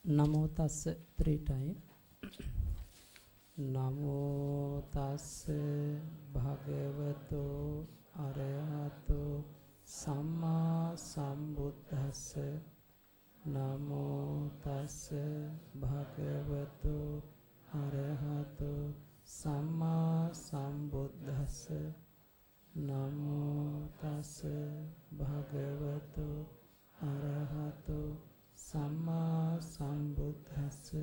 Namo tassa 3 times. Namo tassa bhagavato arahato samma sambuddhassa. Namo tassa bhagavato arahato samma sambuddhassa. Namo tassa bhagavato arahato samma sambuddhassa.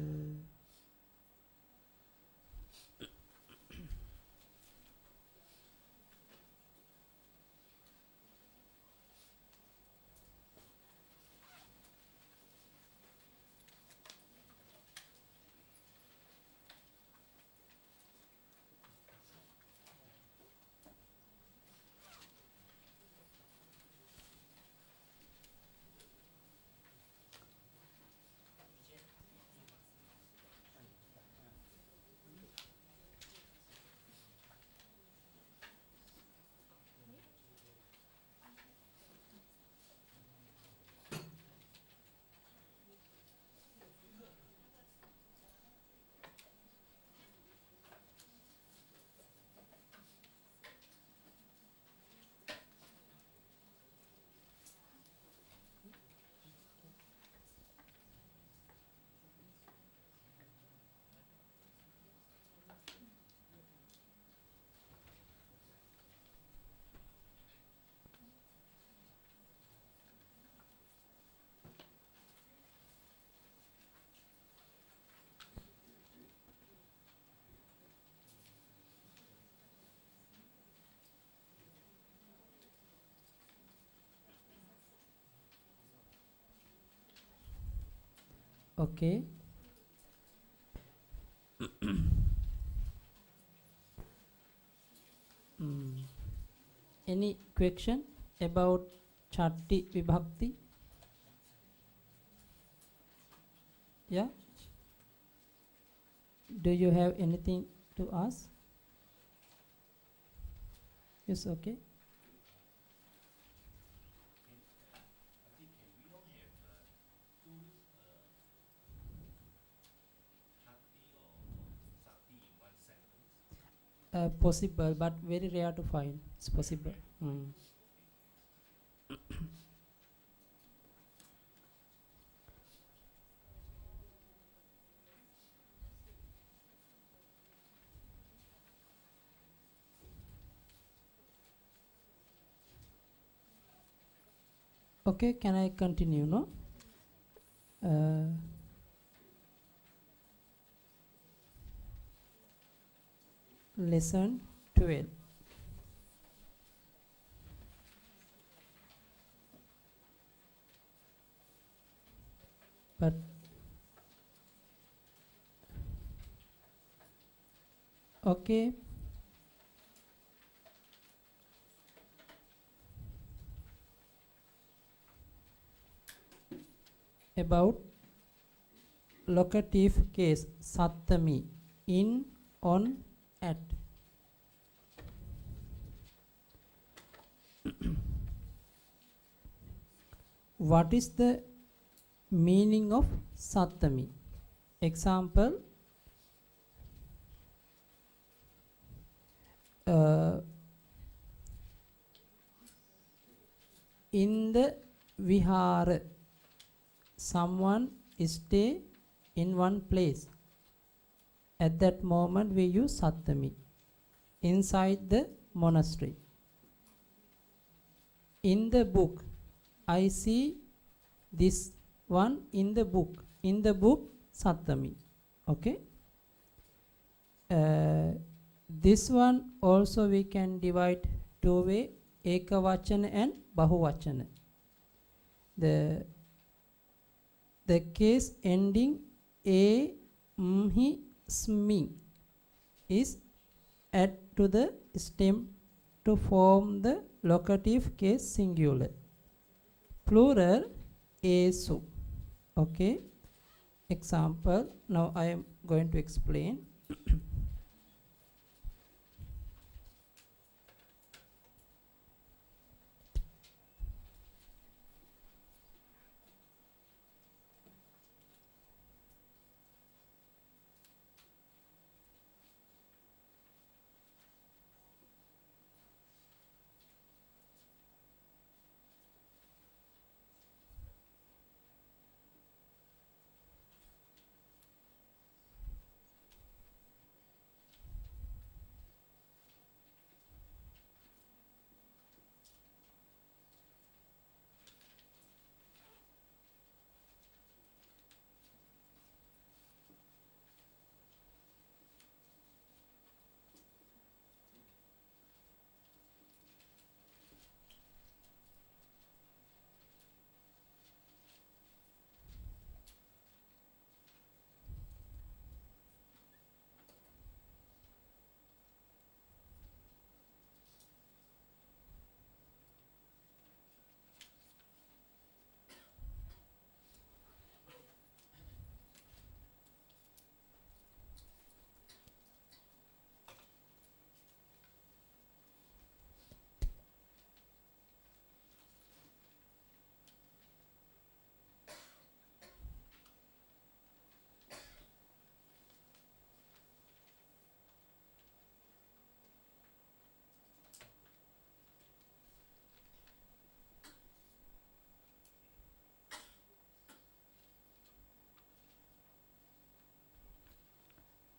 Okay. Any question about Chatti Vibhakti? Yeah? Do you have anything to ask? Yes, okay. Possible, but very rare to find. It's possible. Okay, can I continue, no? Lesson 12. But okay. About locative case Sattami, in, on, at. What is the meaning of Sattami? Example, in the vihara, someone stay in one place. At that moment we use Sattami. Inside the monastery. In the book, I see this one in the book. In the book, Sattami. Okay. This one also we can divide two way, Ekavachana and Bahuvachana. The case ending a, mhi, smi is add to the stem to form the locative case singular. Plural, esu. Okay. Example, now I am going to explain.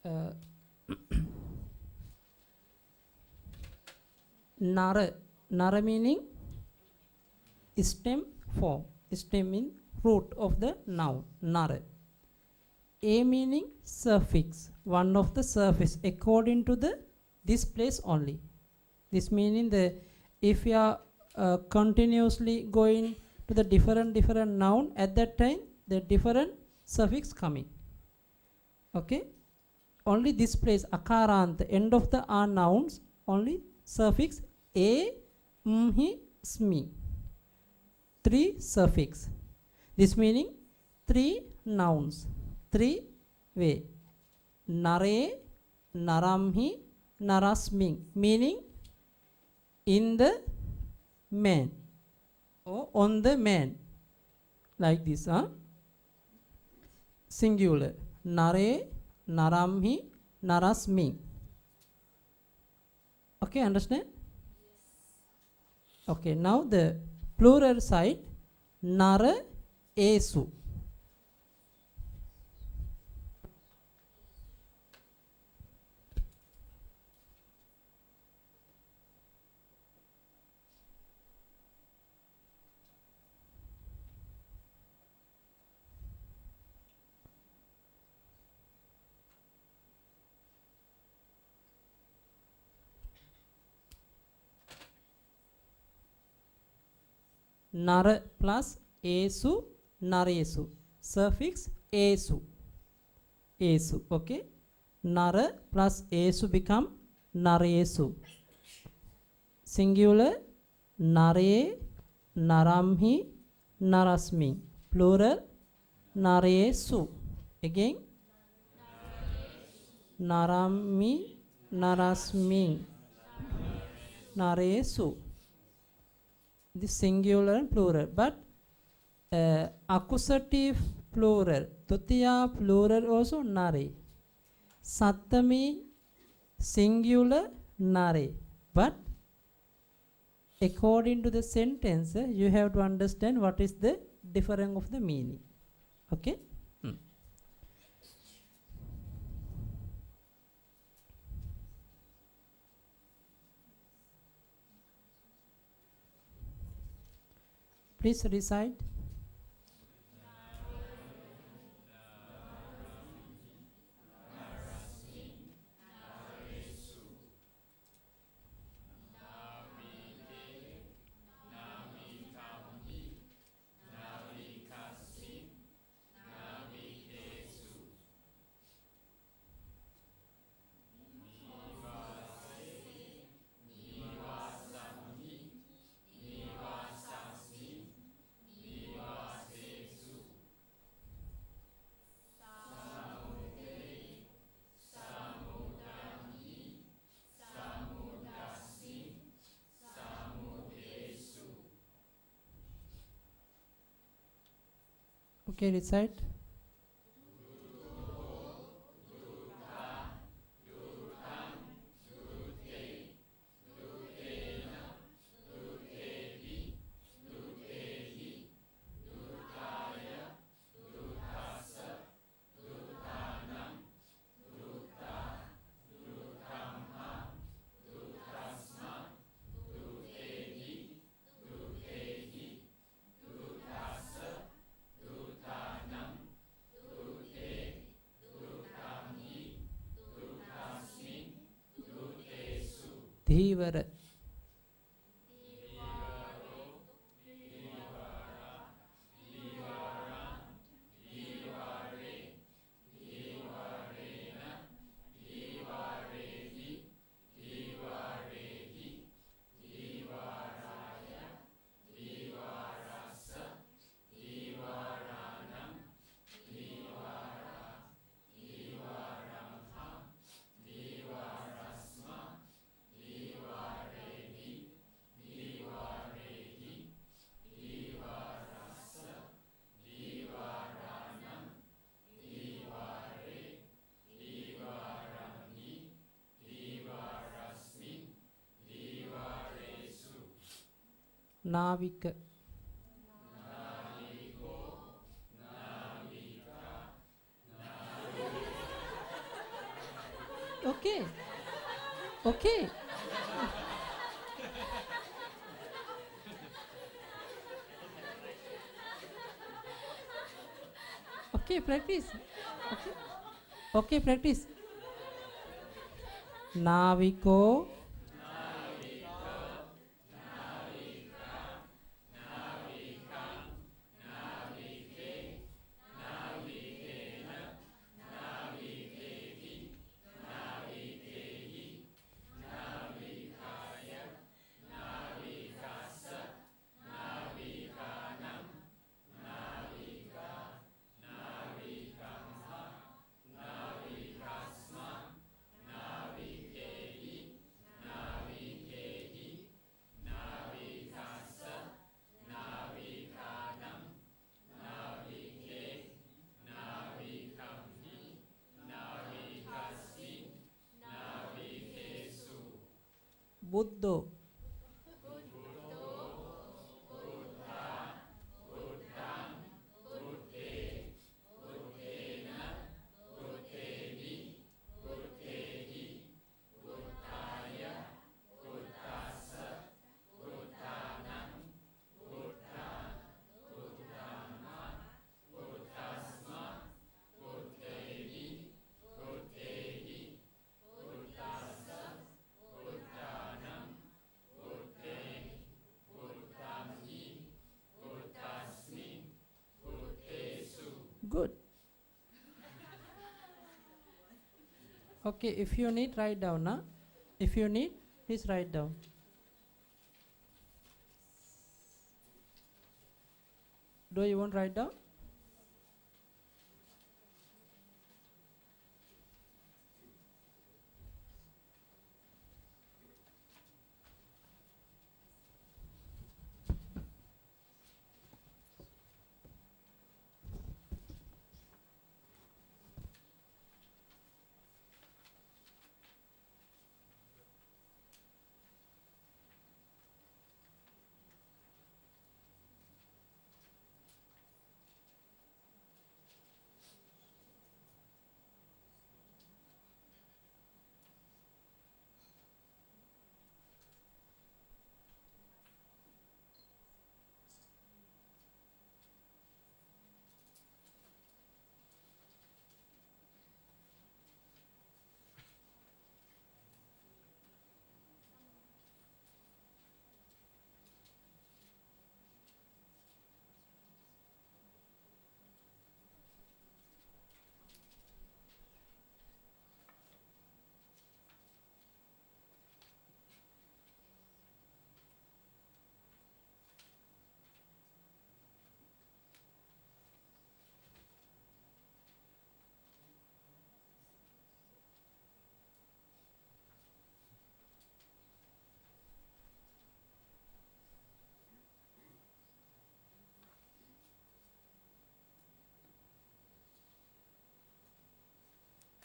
uh, Nara. Nara meaning stem form. Stem mean root of the noun. Nara. A meaning suffix. One of the suffix according to the this place only. This meaning the if you are continuously going to the different noun at that time the different suffix coming. Okay. Only this place akarant end of the are nouns only suffix a, mhi, smi. 3 suffix. This meaning 3 nouns. 3 way. Nare, naramhi, narasming. Meaning in the man or on the man. Like this. Singular. Nare, naramhi, narasming. Okay, understand? Okay, now the plural side, nara, esu. Nara plus esu, naresu. Suffix esu. Esu. Okay. Nara plus esu become naresu. Singular nare, naramhi, narasmi. Plural naresu. Again narami, narasmi. Naresu. The singular and plural, but accusative plural, tutiya plural also nare, sattami singular nare, but according to the sentence you have to understand what is the difference of the meaning. Okay. Please recite. Okay, recite. Dhivara. Navika. Okay. Okay. Okay, practice. Okay. Okay, practice. Naviko. Buddho. Good. Okay, if you need, write down. Huh? If you need, please write down. Do you want to write down?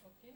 Okay.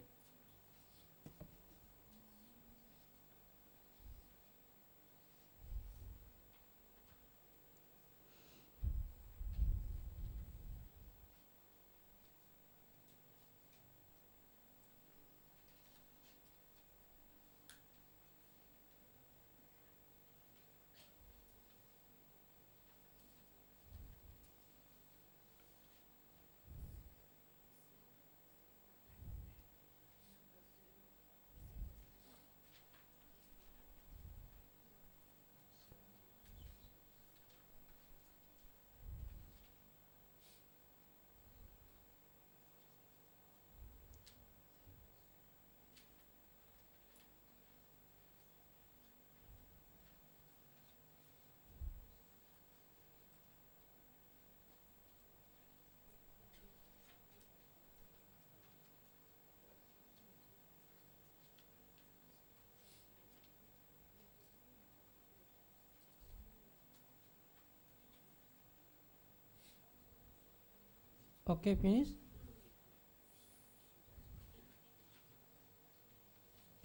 Okay, finish.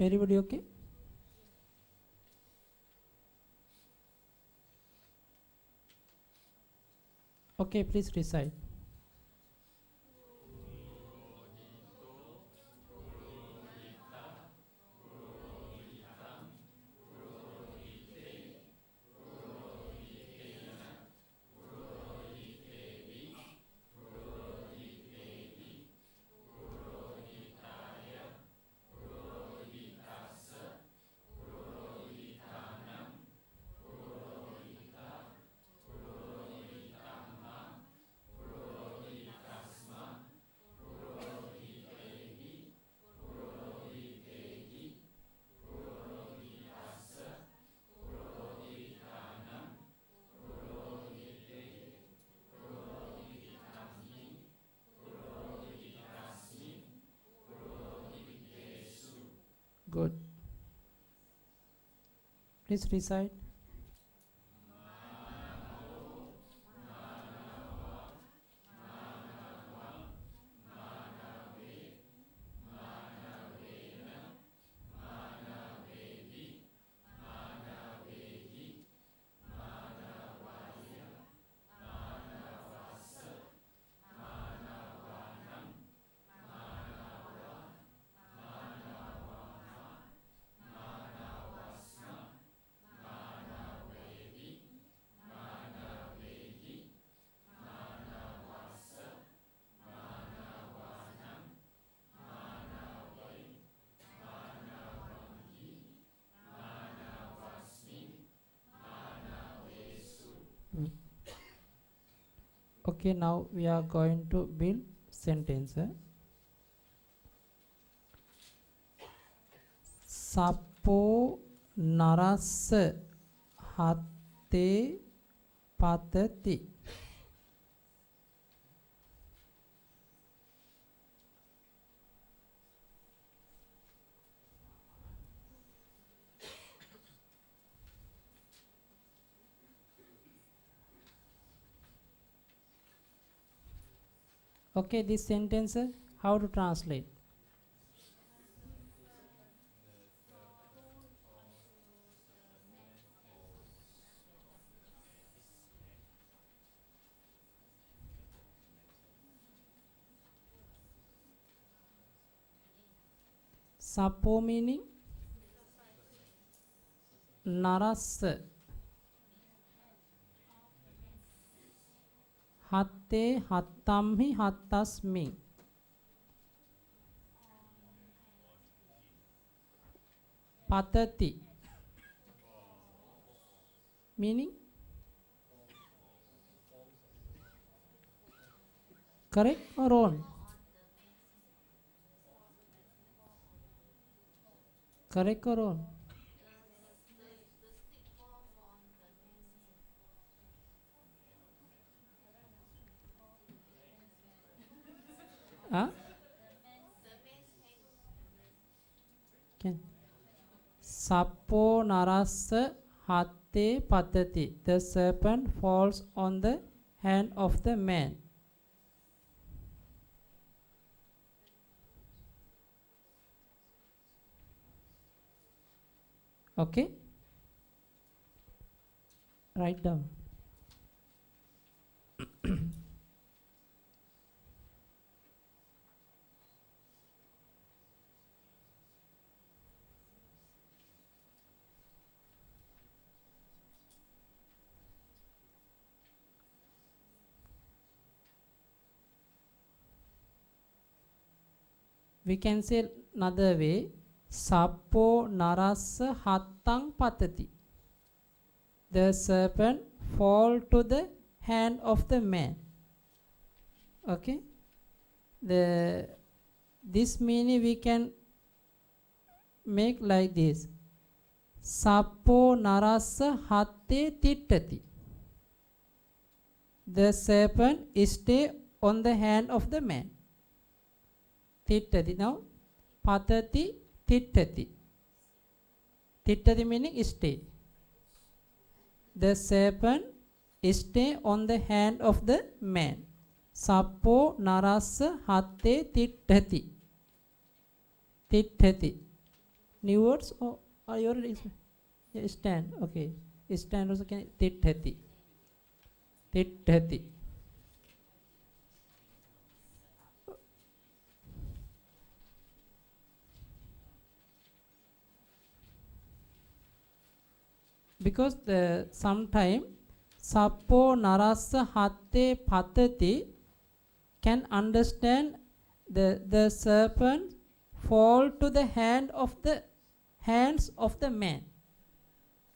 Everybody okay? Okay, please recite. Good. Please recite. Okay, now we are going to build sentence. Sappo narassa hatte patati. Okay, this sentence, how to translate? Sappo meaning narassa. Hatte hattamhi hattasmi. Patati meaning correct or wrong? Correct or wrong? Huh? Can Sappo narassa hatte patati. The serpent falls on the hand of the man. Okay? Write down. We can say another way. Sappo narassa hattang patati. The serpent fall to the hand of the man. Okay? This meaning we can make like this. Sappo narassa hatte tittati. The serpent stay on the hand of the man. Tittati. Now, patati, tittati. Tittati meaning stay. The serpent stay on the hand of the man. Sappo narassa hatte tittati. Tittati. New words or are you already? Yeah, stand. Okay. Stand also can tittati. Tittati. Because sometime Sappo narassa hatte patati can understand the serpent fall to the hands of the man.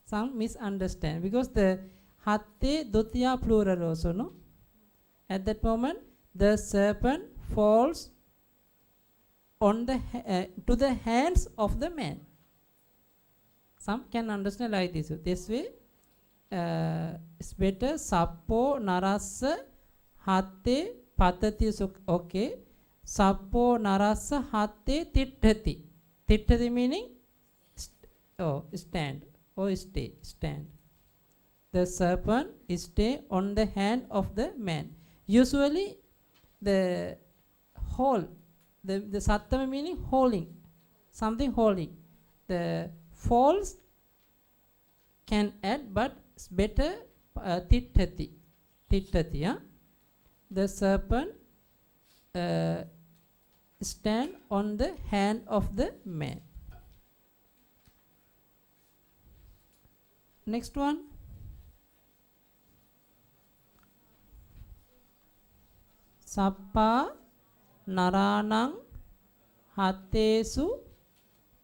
Some misunderstand because the hatte dutiya plural also, no? At that moment the serpent falls on the to the hands of the man. Some can understand like this. This way, it's better. Sappo narassa hatte patati. Okay. Sappo narassa hatte tittati. Tittati meaning stand or stay, stand. The serpent stay on the hand of the man. Usually the hold, the sattama meaning holding, something holding. The false can add, but it's better tittati. Yeah? The serpent stand on the hand of the man. Next one. Sappa naranang hatesu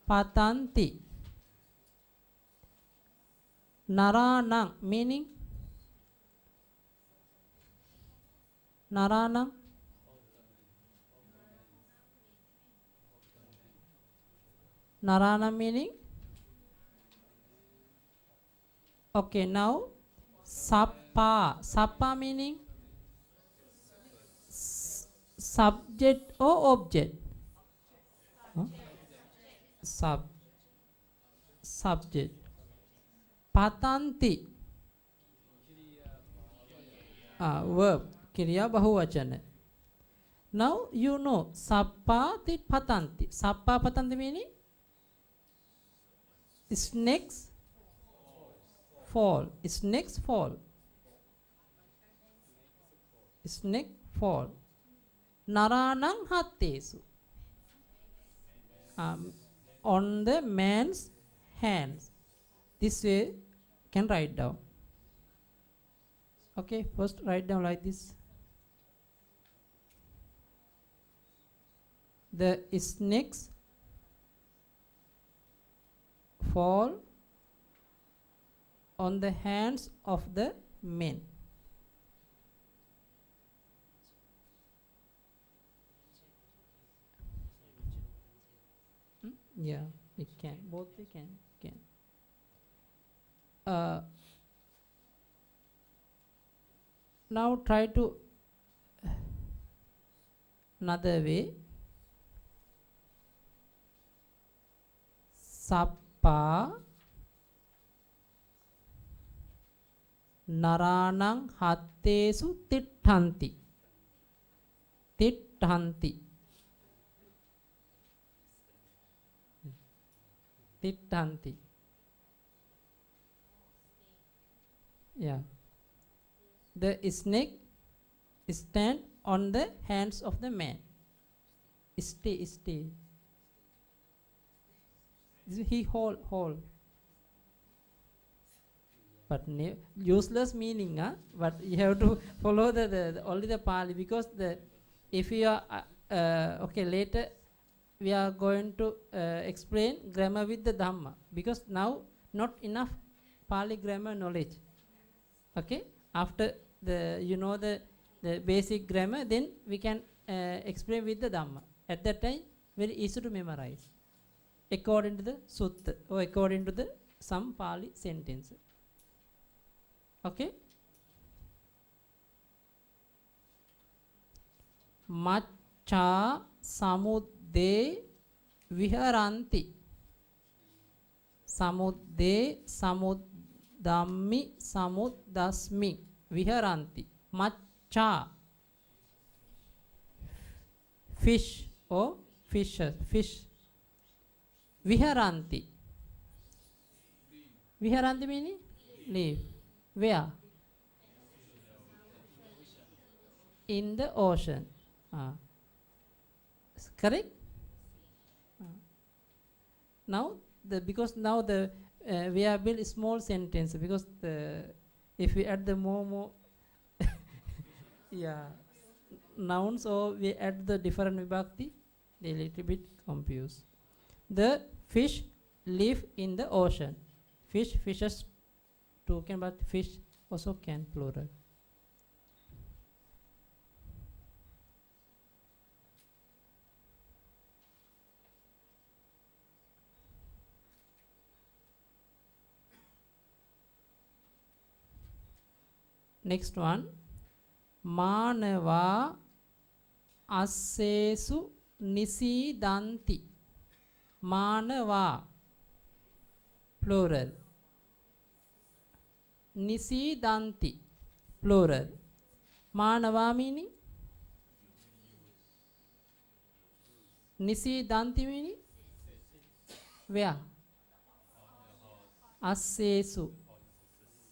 patanti. Naranang meaning naranang. Narana meaning. Okay, now sappa. Sappa meaning subject or object? Huh? Subject. Patanti. Verb. Kriya bahuvachana. Now you know sappa tit patanti. Sappa patanti meaning snakes fall. Snakes fall. Snake fall. Naranang hatesu. On the man's hands. This way can write down. Okay, first write down like this. The snakes fall on the hands of the men. Yeah, it can. Both they can. Now try to another way. Sappa naranang hattesu titthanti. Titthanti. Titthanti. Yeah. The snake stand on the hands of the man. Stay. He hold. But useless meaning, but you have to follow the only the Pali, because if you are okay, later we are going to explain grammar with the Dhamma, because now not enough Pali grammar knowledge. Okay, after the basic grammar, then we can explain with the Dhamma. At that time, very easy to memorize according to the sutta or according to the some Pali sentence. Okay. Maccha samudde viharanti. Samudde samuddammi samuddasmi viharanti. Maccha, fish or fishes, fish. Viharanti. Viharanti meaning live. Where? In the ocean. Correct? Now because now we have built a small sentence, because if we add the more yeah, nouns, or we add the different vibhakti, they little bit confused. The fish live in the ocean. Fishes too can, but fish also can plural. Next one. Manava assesu nisidanti. Manava. plural. Nisidanti, plural. Manava meaning? Nisidanti meaning? Where? Assesu.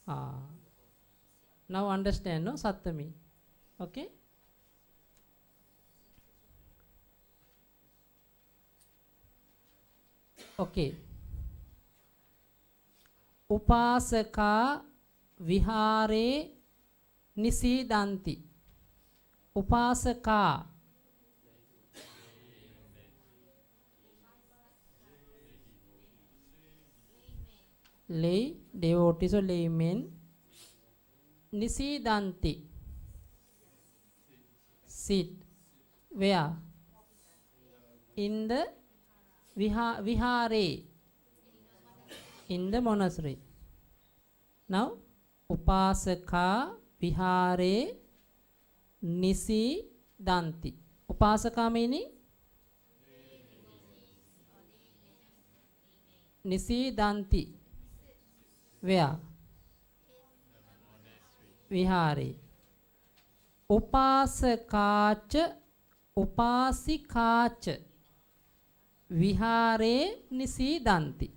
Ah. Now understand, no? Sattami. Okay? Okay. Upasaka vihare nisidanti. Upasaka. Lay, devotees or laymen. Nisidanti. Sit. Where? In the vihare. In the monastery. Now, upasaka vihare nisidanti. Upasaka meaning? Nisidanti. Where? Vihare. Upasakacha, upasikacha vihare nisidanti.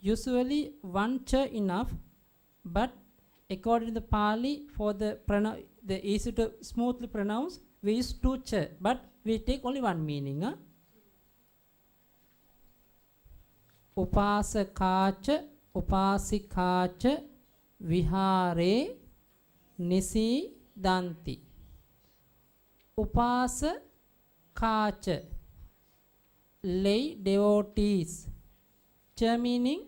Usually one cha enough, but according to the Pali, for the easy to smoothly pronounce, we use two cha, but we take only one meaning. Huh? Upasakacha, upasikacha, vihare, nisidanti. Upasakacha, lay devotees. Cha meaning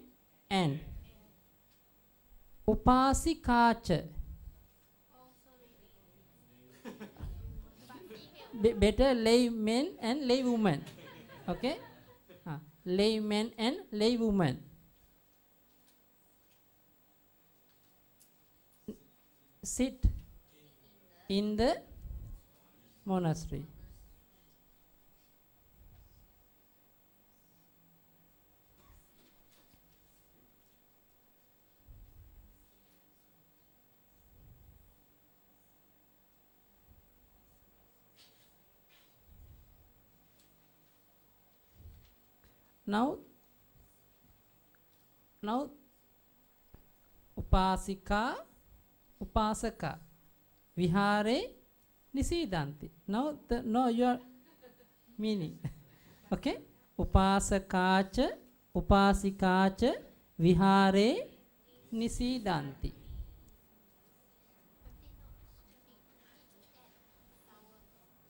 and. Upasikacha. Better lay men and lay women. Okay? Lay men and lay women. Sit in the monastery. Now upasika, upasaka, vihare, nisidanti. Now your meaning. Okay? Upasakacha, upasikacha, vihare, nisidanti.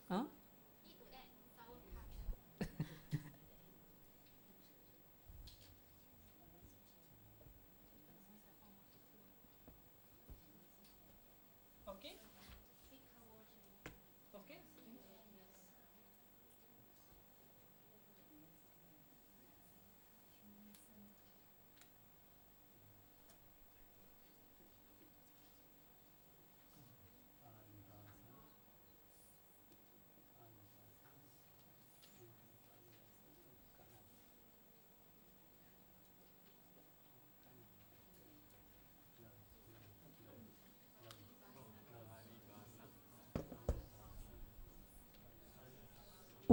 Huh? Okay? Okay?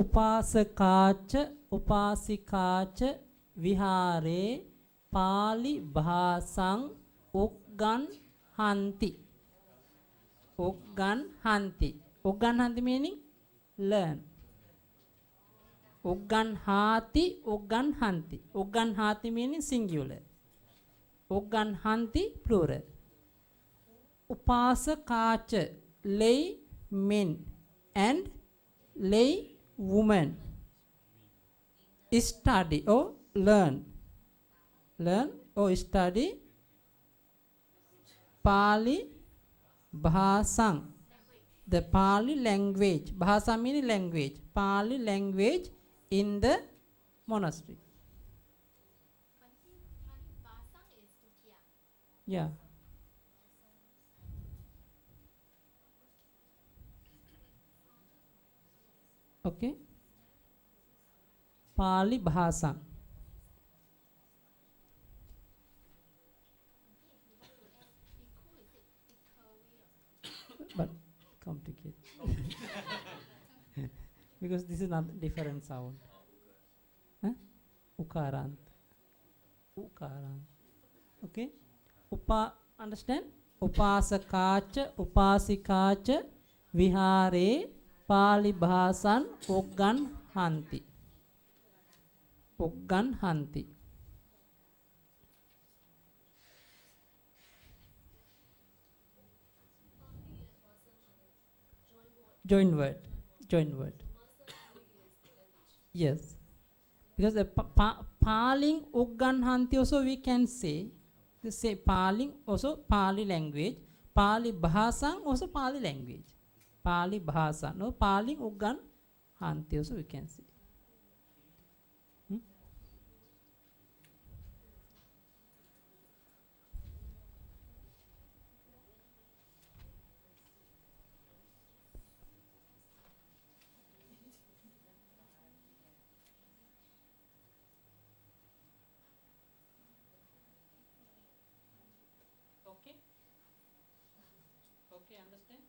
upasakacha upasikacha vihare pali bhasang ugganhanti. Ugganhanti. Ugganhanti meaning learn. Ugganhati, ugganhanti. Ugganhati meaning singular. Ugganhanti plural. Upasakacha lay men and lay women. Study or learn. Learn or study Pali Bhasang. The Pali language. Bhasa meaning language. Pali language in the monastery. Yeah. Okay. Pali Bhasa. But complicated. Because this is not different sound. Huh? Ukarant. Ukarant. Okay. Understand? Upasakacha, upasikacha, vihare, pali bhasan, ugganhanti. Ugganhanti. Join word. Join word. Yes. Because the Paling ugganhanti also we can say. The say Paling also Pali language. Pali Bhasang also Pali language. Pali Bhasa. No, Paling ugganhanti also we can say. Okay. Okay, understand?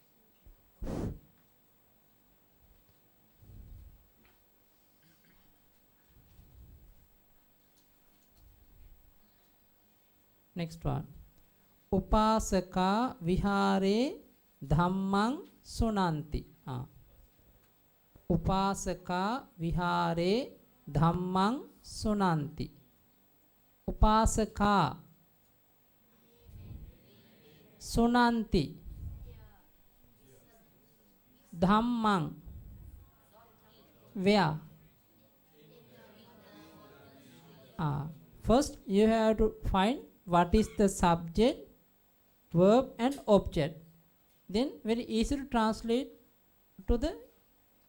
Next one. Upasaka vihare dhammang sunanti. Upasaka vihare dhammang sunanti. Upasaka sunanti dhammang where? First you have to find what is the subject, verb and object. Then very easy to translate to the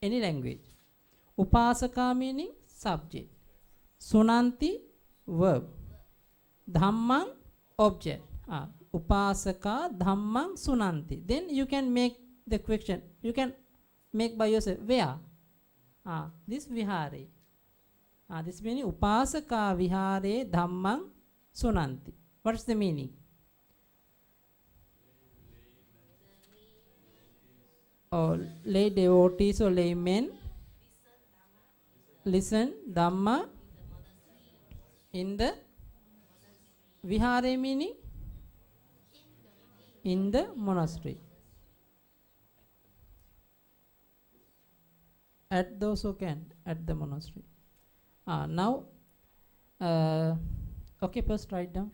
any language. Upasaka meaning subject, sunanti verb, dhammang object. Upasaka dhammang sunanti. Then you can make the question. You can make by yourself. Where? This vihare. This meaning upasaka vihare dhammang sunanti. What is the meaning? Or lay devotees or laymen listen Dhamma in the vihare meaning in the monastery. At those who can at the monastery. Now, okay, first write down.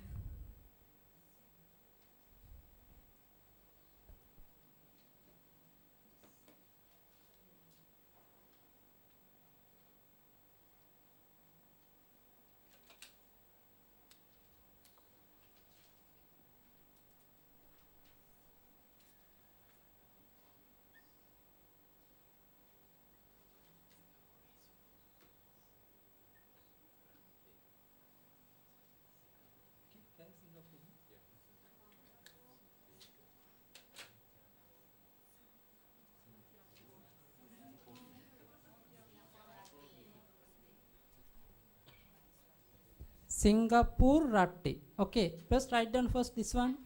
Singapore Ratti. Okay, first write down first this one.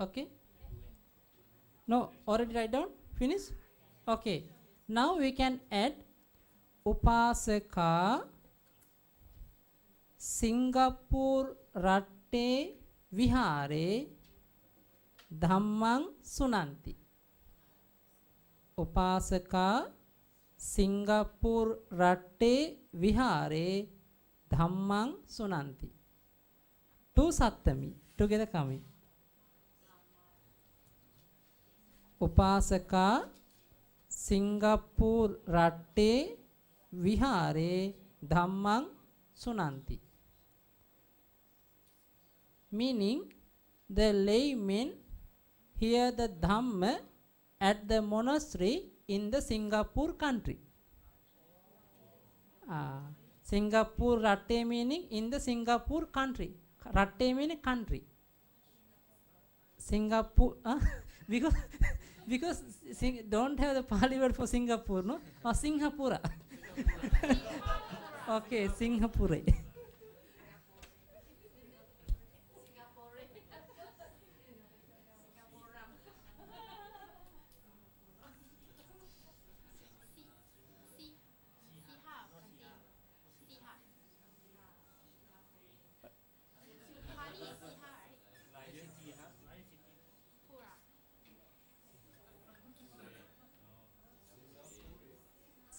Okay. No, already write down. Finish. Okay. Now we can add Upasaka Singapore Ratte Vihare Dhammang Sunanti. Upasaka Singapore Ratte Vihare Dhammang Sunanti. Two Sattami together coming. Upasaka Singapore Ratte Vihare Dhammang Sunanti. Meaning the laymen hear the Dhamma at the monastery in the Singapore country. Singapore Ratte meaning in the Singapore country. Ratte meaning country. Singapore, because don't have the Pali word for Singapore, no? Or Singhapura. Okay, Singapore.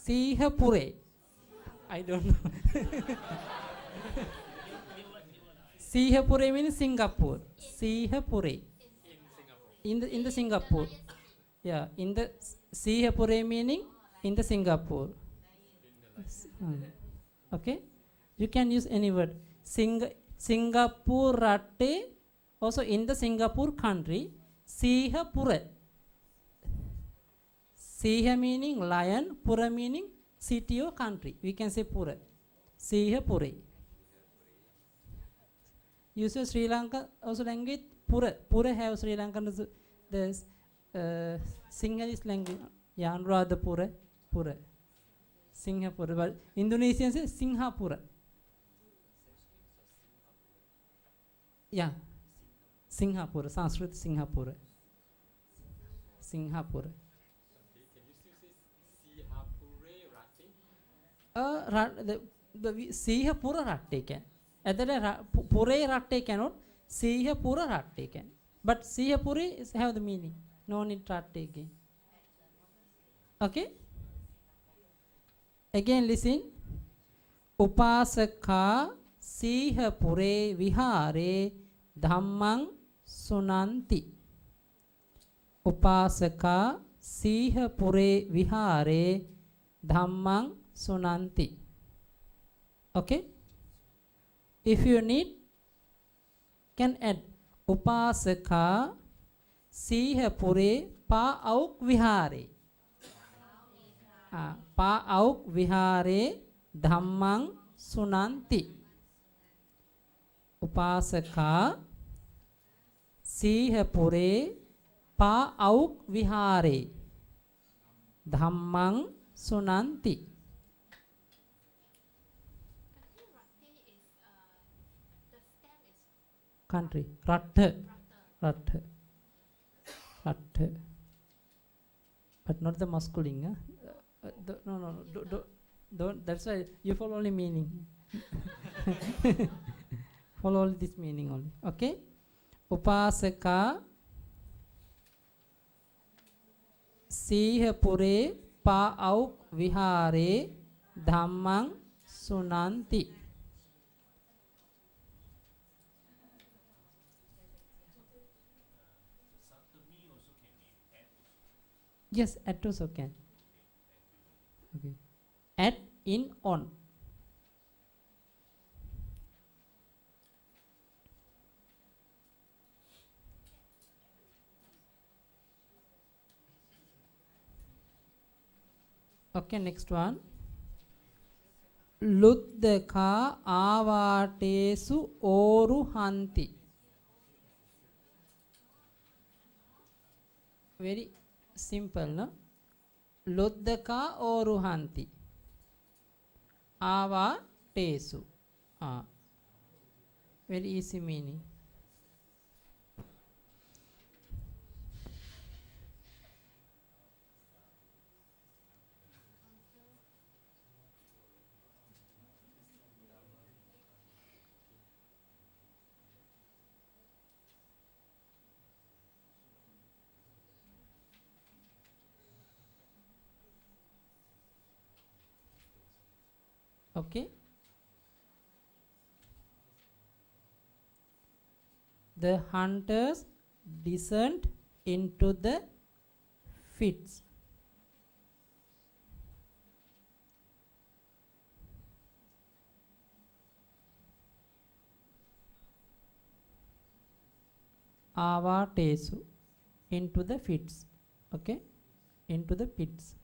Sihapure. I don't know. Sihapure means Singapore. Sihapure. In the Singapore. Yeah, in the Sihapure meaning in the Singapore. Okay, you can use any word. Singapore Ratte, also in the Singapore country. Sihapure. Siha meaning lion, Pura meaning city or country. We can say Pura. Sihapure. Use Sri Lanka also language Pura. Pura have Sri Lankan the Sinhalese language. Yeah, rather Pura. Pura. Singapore. But Indonesian say Singhapura. Yeah. Singapore. Sanskrit Singapore. Singapore. The Sihapura Ratte can. Pure Ratte cannot. Sihapura Ratte can. But Sihapuri is have the meaning. No need Ratte again. Okay? Again listen. Upasaka Sihapure Vihare Dhammang Sunanti. Upasaka Sihapure Vihare Dhammang Sunanti. Okay? If you need, can add Upasaka Sihapure Pa Auk Vihare. Pa Auk Vihare Dhammang Sunanti. Upasaka Sihapure Pa Auk Vihare Dhammang Sunanti. Country. Ratte. Ratte. Ratte. But not the masculine. No. Don't. That's why you follow only meaning. Follow only this meaning only. Okay? Upasaka Sihapure Pa Auk Vihare Dhammang Sunanti. Yes, at also can. Okay. At, in, on. Okay, next one. Luddaka avatesu oruhanti. Very simple, no? Luddaka oruhanti. Avatesu. Very easy meaning. Okay. The hunters descend into the pits. Avatesu, into the pits. Okay, into the pits.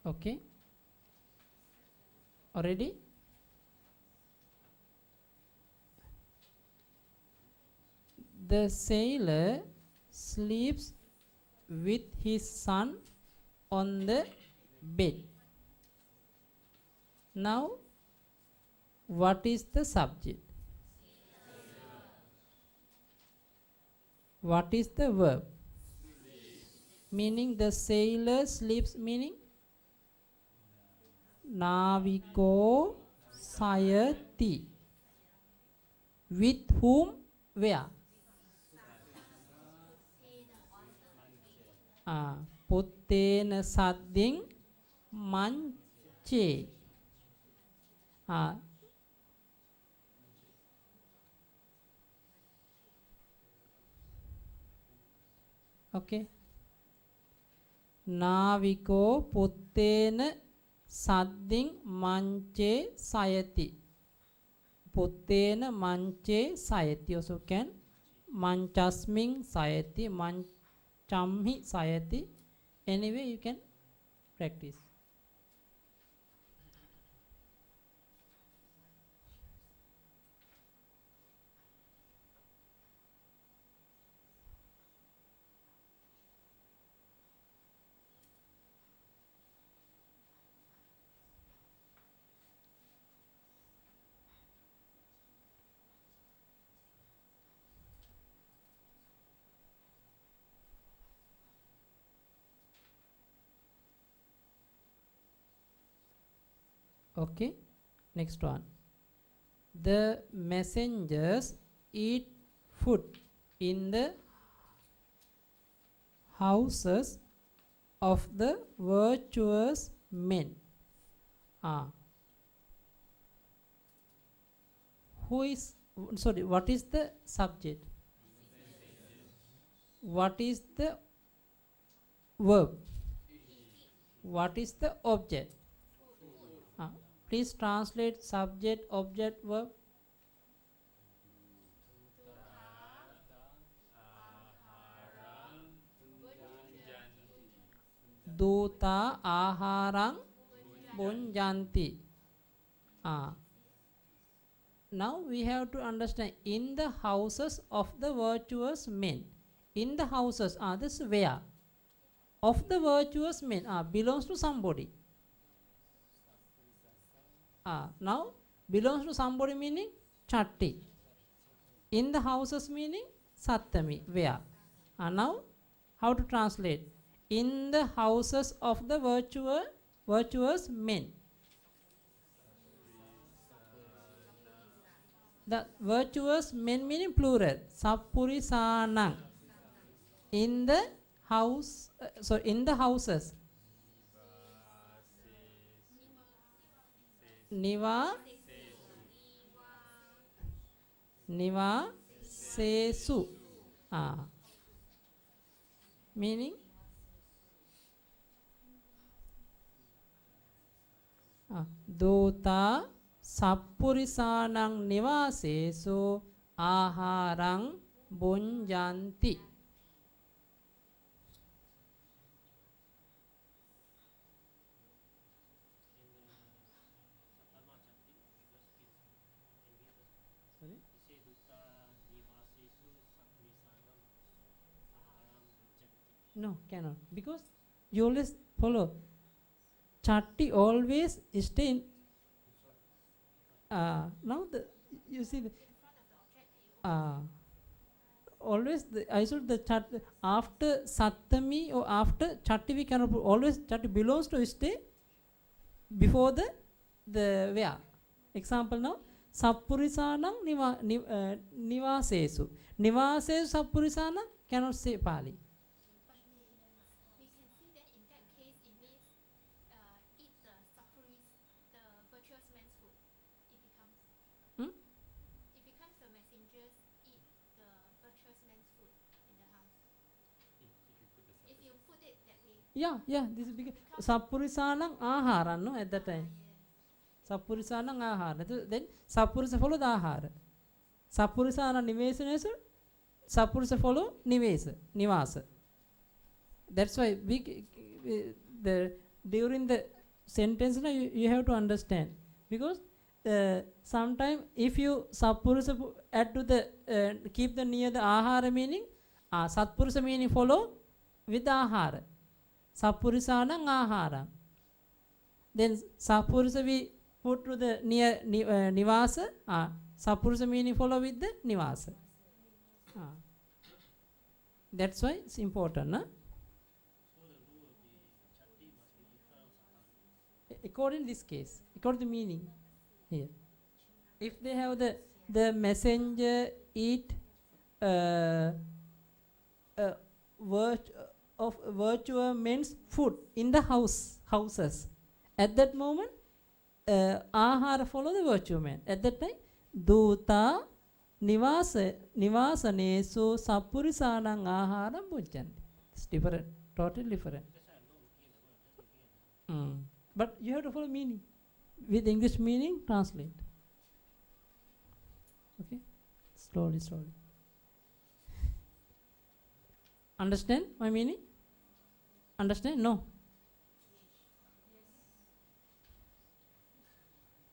Okay, already. The sailor sleeps with his son on the bed. Now, what is the subject? What is the verb? Meaning the sailor sleeps, meaning Naviko Sayati. With whom? Where? Puttena Sadding Manche. Okay. Naviko Puttena Sadding Manche Sayati. Puttena Manche Sayati. Also can Manchasming Sayati, Manchamhi Sayati. Anyway, you can practice. Okay, next one. The messengers eat food in the houses of the virtuous men. Who is, sorry, what is the subject? What is the verb? What is the object? Please translate subject, object, verb. Duta aharang bunjanti. Now we have to understand in the houses of the virtuous men. In the houses, this where? Of the virtuous men belongs to somebody. Now belongs to somebody meaning chatti. In the houses meaning sattami. Where? Now how to translate? In the houses of the virtuous men. The virtuous men meaning plural. Sappurisanang. In the house, in the houses. Niva sesu. Meaning Dota sappurisanang nivasesu aharang bunjanti. No, cannot. Because you always follow. Chatti always stay in. Now you see the. always I should the chat after Sattami or after Chatti we cannot put, always Chatti belongs to stay before the where. Example now, Sappurisanang Nivasesu. Nivasesu Sappurisana cannot say Pali. We can see that in that case it means eat the sappuris, the virtuous man's food. It becomes. Hmm? It becomes the messengers eat the virtuous man's food in the house. If you put it that way. Yeah, this is because Sappurisanang Ahara, no, at that time. Sappurisanang Ahara. Then Sappurisa follow the Ahara. Sappurisana Nivesanesa, Sappurisa follow Nivasa. That's why during the sentence you have to understand, because sometimes if you Sappurisa add to the keep the near the Ahara meaning, Satpurisa meaning follow with the Ahara. Sappurisanang Ahara. Then Sappurisa we put to the near Nivasa. Sappurisa meaning follow with the Nivasa. That's why it's important, na? According to this case, according to the meaning here. If they have the messenger eat virtual men's food in the houses, at that moment ahara follow the virtual man. At that time, Duta Nivasanesu Sappurisanang Aharam Bhujjanti. It's different, totally different. But you have to follow meaning. With English meaning, translate. Okay? Slowly. Understand my meaning? Understand? No.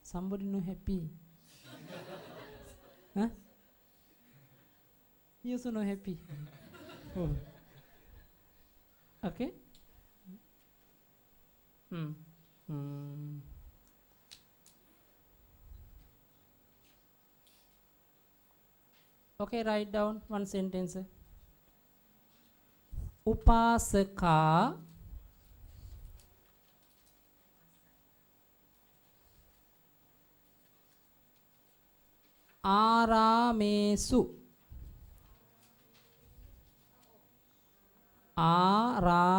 Somebody no happy. Huh? You also no happy. Oh. Okay? Okay, write down one sentence. Upasaka Aramesu. Aramesu.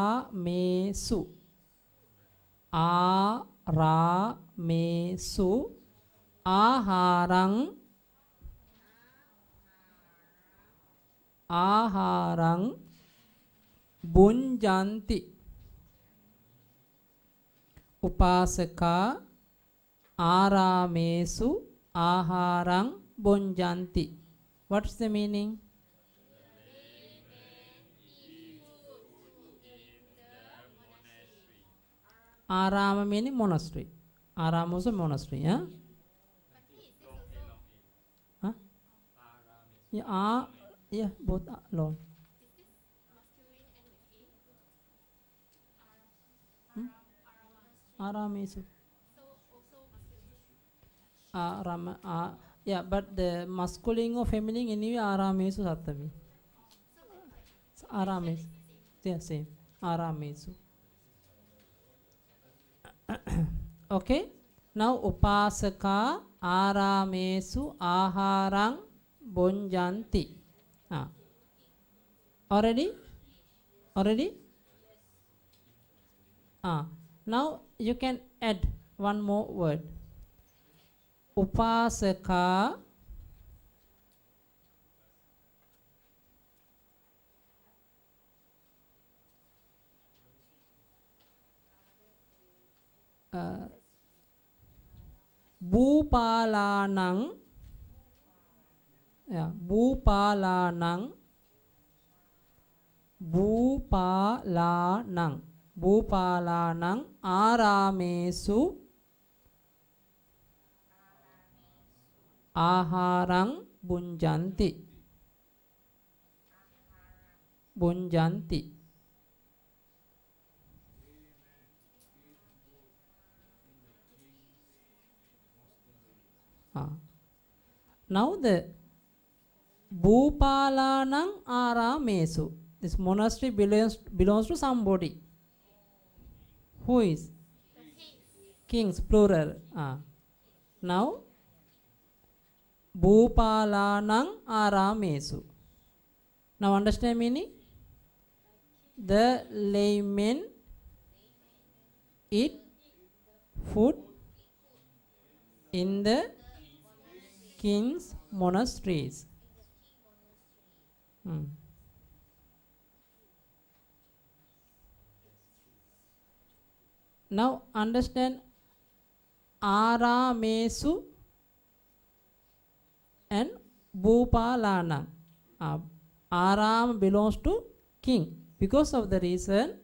Aramesu. Aharang. Aharang. Bunjanti. Upasaka Aramesu. Aharang. Bunjanti. What's the meaning? Arama meaning monastery. Arama also monastery, yeah? Huh? Yeah, both long. Aramesu. Yeah, but the masculine or feminine anyway Aramesu Sattami. Aramesu. Yeah, same. Aramesu. Okay. Now Upasaka Aramesu Aharang Bunjanti. Already? Now you can add one more word. Upasaka Bhupalanang. Yeah, Bhupalanang Aramesu Aharang Bunjanti. Now Bhupalanang Aramesu. This monastery belongs to somebody. Who is? The kings. Kings, plural. Now, Bhupalanang Aramesu. Now understand meaning? The laymen eat food in the king's monasteries. Now understand Aramesu and Bhupalanang. Aram belongs to king. Because of the reason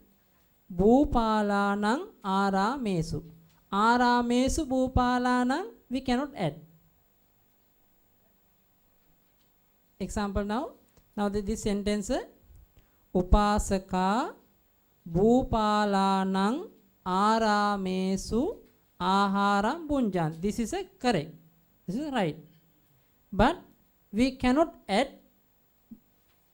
Bhupalanang Aramesu. Aramesu Bhupalanang we cannot add. Example now. Now this sentence Upasaka Bhupalanang Aramesu Aharam Bunjan. This is a correct. This is right. But we cannot add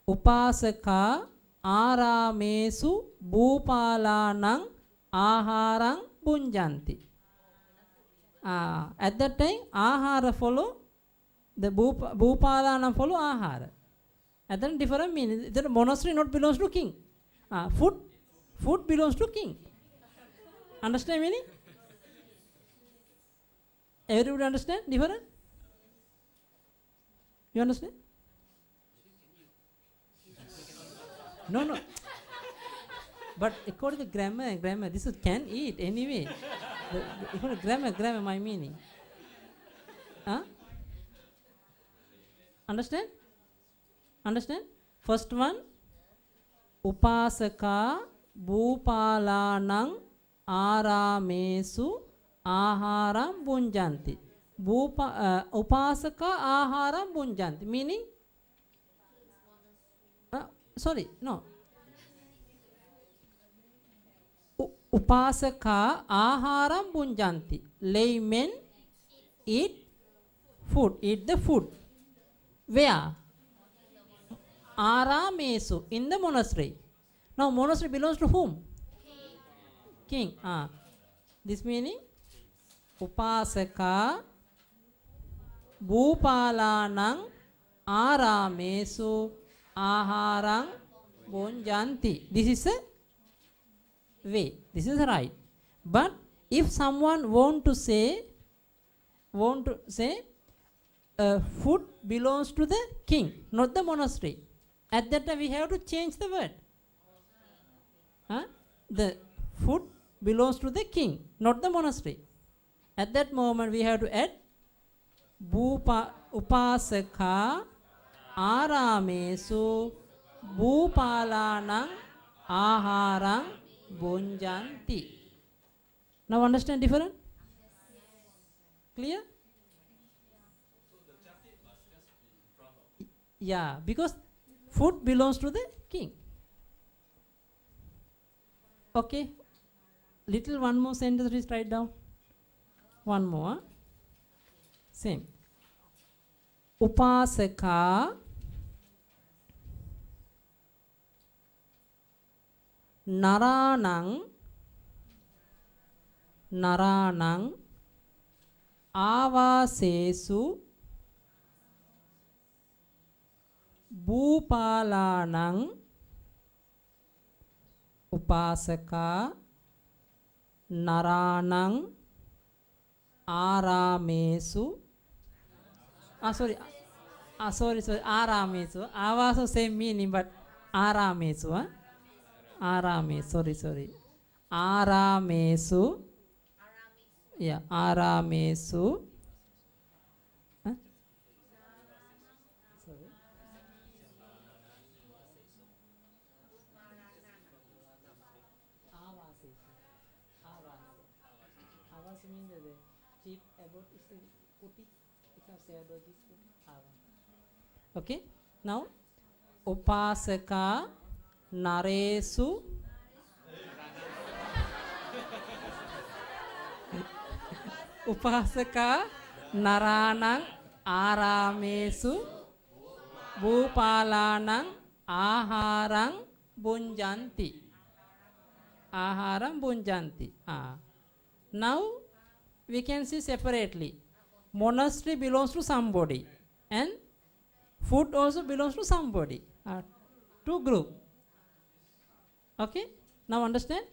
Upasaka Aramesu Bhupalanang Aharam Bunjanti. At that time Ahara follow the Bhupalanang follow Ahara. And then different meaning. The monastery not belongs to king. Food belongs to king. Understand meaning? Everybody understand? Different? You understand? No. But according to grammar, this is can eat anyway. According to grammar, my meaning. Understand? Understand? First one, Upasaka Bhupalanang Aramesu Aharam Bunjanti. Upasaka Aharam Bunjanti. Meaning? Sorry, no. Upasaka Aharam Bunjanti. Laymen eat food. Eat the food. Where? Aramesu, in the monastery. Now monastery belongs to whom? King. This meaning Upasaka Bhupalanang Aramesu Aharang Bunjanti. This is a way. This is right. But if someone want to say food belongs to the king, not the monastery. At that time we have to change the word. The food belongs to the king, not the monastery. At that moment we have to add Upasaka Aramesu Bhupalanang Aharang Bunjanti. Now understand different? Clear? Yeah, because food belongs to the king. Okay. Little one more sentence, please write down. One more. Same. Upasaka Naranang Avasesu Bhupalanang Upasaka Naranang Aramesu sorry Aramesu. Avasu same meaning but Aramesu. Sorry. Aramesu. Yeah, Aramesu. Sorry. Avas means the cheap about is the putti. Okay. Now Upasaka Naresu Upasaka Naranang Aramesu Bhupalanang aharang bunjanti. Aharam bunjanti. Now we can see separately. Monastery belongs to somebody and food also belongs to somebody. Two group. Okay? Now understand?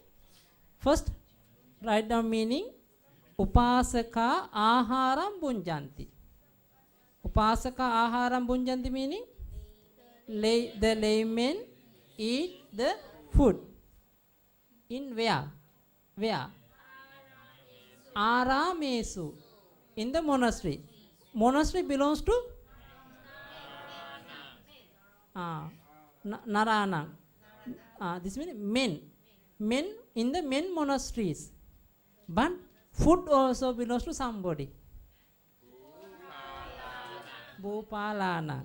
First, write down meaning. Upasaka aharam bunjanti. Upasaka aharam bunjanti meaning the laymen eat the food. In where? Where? Aramesu. In the monastery. Monastery belongs to Narana. This means men. Men in the men monasteries. But food also belongs to somebody. Bhupalana.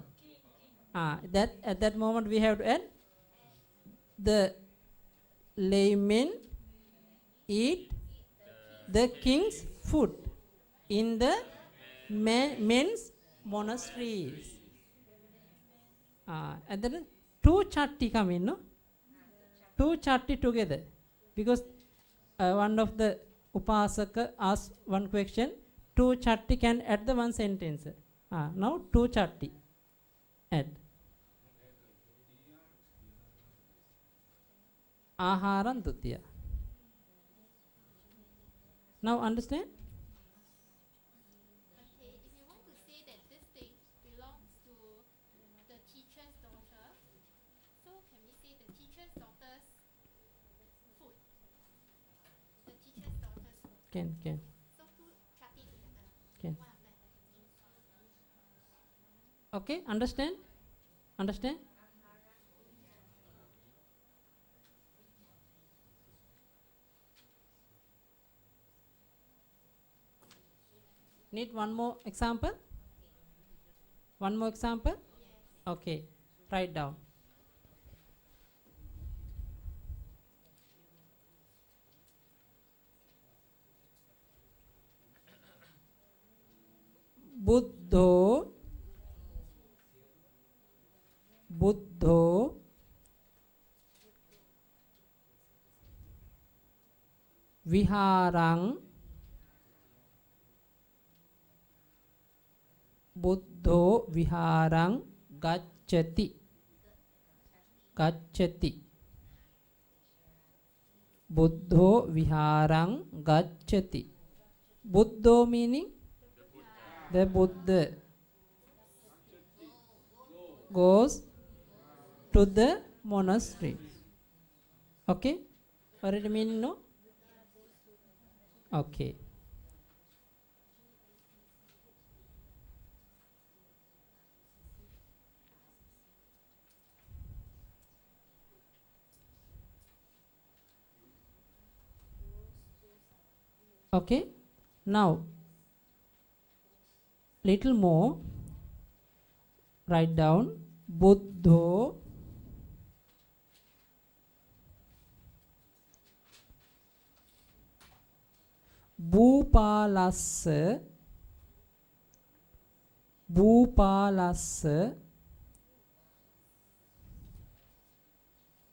That at that moment we have to add the laymen eat the king's food in the men's monasteries. And then two chatti come in, no? Two chatti together. Because one of the upasaka asked one question, two chatti can add the one sentence. Now two chatti add. Aharam dutiya. Now understand? Okay, if you want to say that this thing belongs to the teacher's daughter, so can we say the teacher's daughter's food? The teacher's daughter's food. Can. So two chatti together. Can. One of that. Okay, understand? Understand? Need one more example? One more example? Okay, write down. Buddho viharang gacchati. Buddho viharang gacchati. Buddho meaning the Buddha goes to the monastery. Okay? Already meaning no? Okay. Okay, now little more, write down Buddho Bhupalassa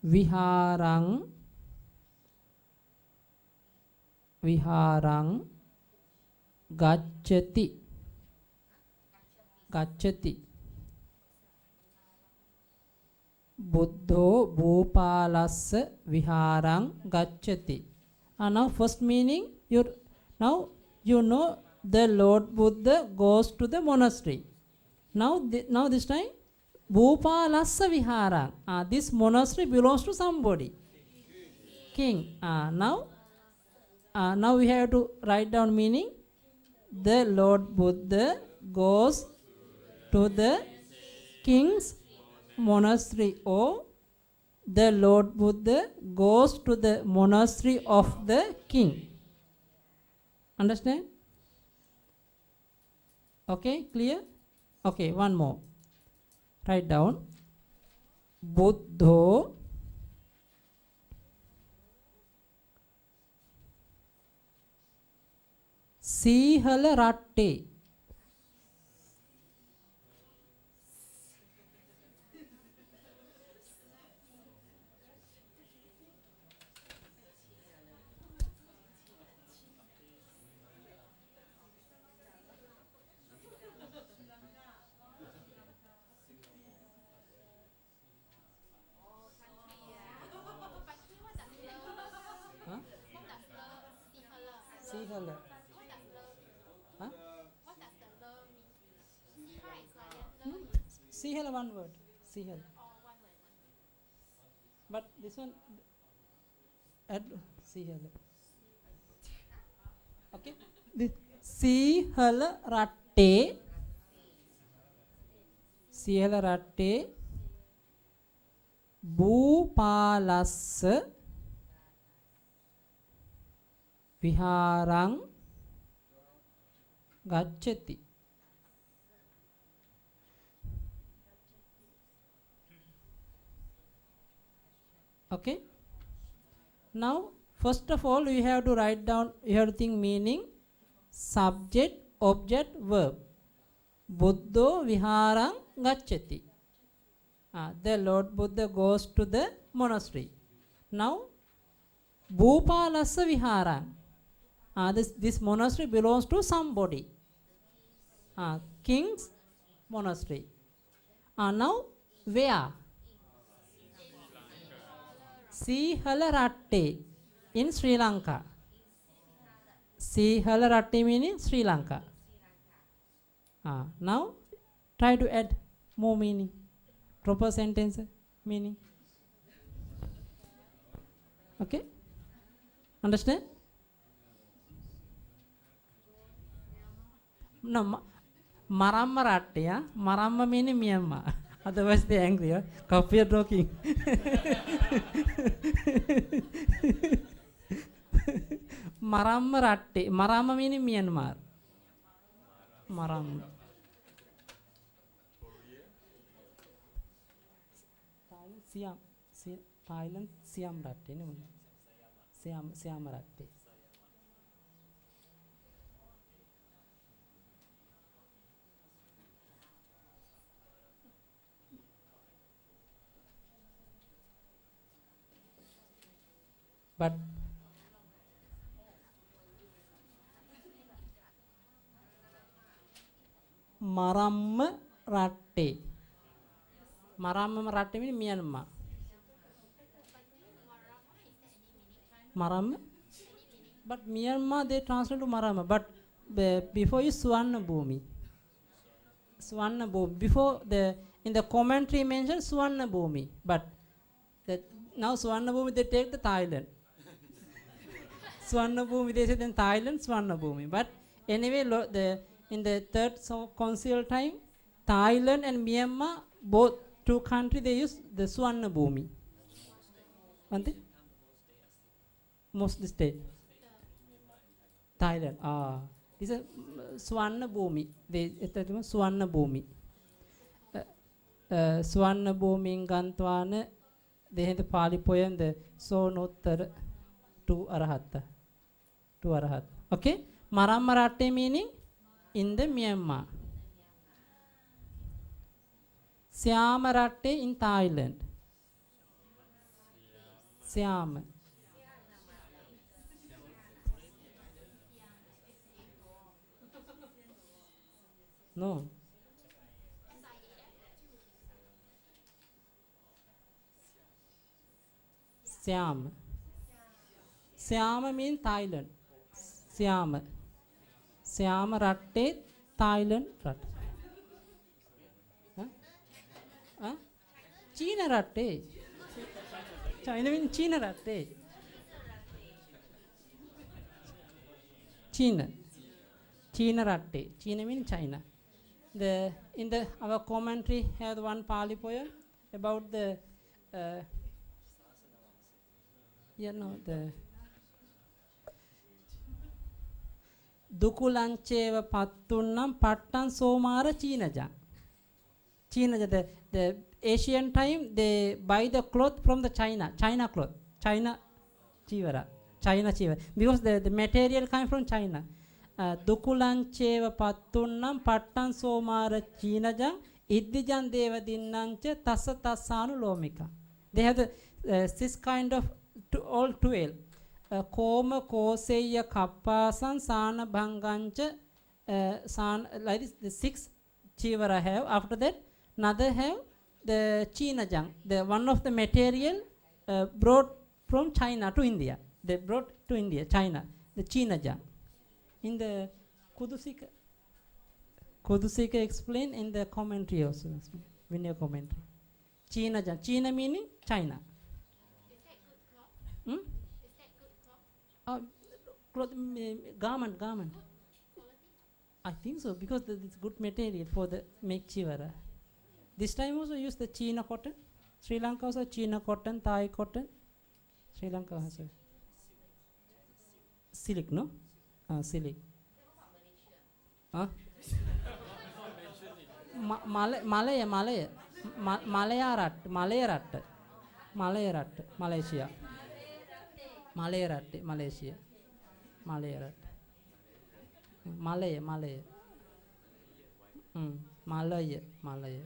viharang gacchati. Buddho Bhupalassa viharang gacchati. Now first meaning, now you know the Lord Buddha goes to the monastery. Now this time Bhupalassa viharang. This monastery belongs to somebody. King. Now we have to write down meaning. The Lord Buddha goes to the king's monastery, or the Lord Buddha goes to the monastery of the king. Understand? Okay, clear? Okay, one more. Write down Buddho Sihala Ratte. Sihela one word. Sihela. But this one, add Sihela. Okay. This Sihela ratte. Sihela ratte. Bhupalassa viharang gacchati. Okay. Now, first of all, you have to write down, you have to think meaning, subject, object, verb. Buddho viharang gacchati. The Lord Buddha goes to the monastery. Now, Bhupalassa viharang. This monastery belongs to somebody. King's monastery. Now, where? Sihala Ratte in Sri Lanka. Sihala Ratte meaning Sri Lanka. Now, try to add more meaning. Proper sentence meaning. Okay? Understand? No, Maramma Ratte, yeah? Maramma meaning Myanmar. Otherwise they're angry, huh? Copy you're talking. Maramma Ratte. Maramma meaning Myanmar. Maramma. Siam. Thailand Siam Ratte. Siam Ratte. But Maramma Ratte. Maramma Ratte means Myanmar. Maramma. But Myanmar they translate to Maramma. But before is Swarna Bhumi. Swarna Bhumi. Before in the commentary mentioned Swarna Bhumi. But now Swarna Bhumi they take the Thailand. Swarna Bhumi they say then Thailand Swarna Bhumi. But anyway in the third council time Thailand and Myanmar both two countries they use the Swarna Bhumi. Most state. Thailand. This is Swarna Bhumi. They Swarna Bhumi. Swarna Bhumi Gantwana they have the Pali poem the Sonottara to Arahatta. To Arahat. Okay? Maramma Ratte meaning in the Myanmar. Siama Ratte in Thailand. Siama. No. Siam. Siam means Thailand. Siam. Siam Ratte, Thailand Ratte. China Ratte. China means China Ratte. China. China Ratte. China means China. Our commentary has one Pali poem about the Dukulancheva Pattunam Pattan Somara Chinaja. Chinaja, the Asian time they buy the cloth from the China cloth. China Chivara. China Chivara. Because the material comes from China. Dukulancheva Pattunam Pattan Somara Chinaja Iddijan Deva Dinnanche Tassa Tassanu Lomika. They have this kind of all 12. Koma Koseya Kappasan Sana Bhangancha like this the 6 Chivara have. After that another have the Chinajang. The one of the material brought from China to India. They brought to India, China, the Chinajang. In the Kudusika explain in the commentary also. Vinaya commentary. China, China meaning China. Is that good cloth? Hmm? Is that good cloth? Garment. Quality? I think so because it's good material for the make chivara. This time also use the China cotton. Sri Lanka also China cotton, Thai cotton. Sri Lanka has a silk, no? Silk. Huh? Malaya, Malaysia. Malaysia. Malaya. Malaya.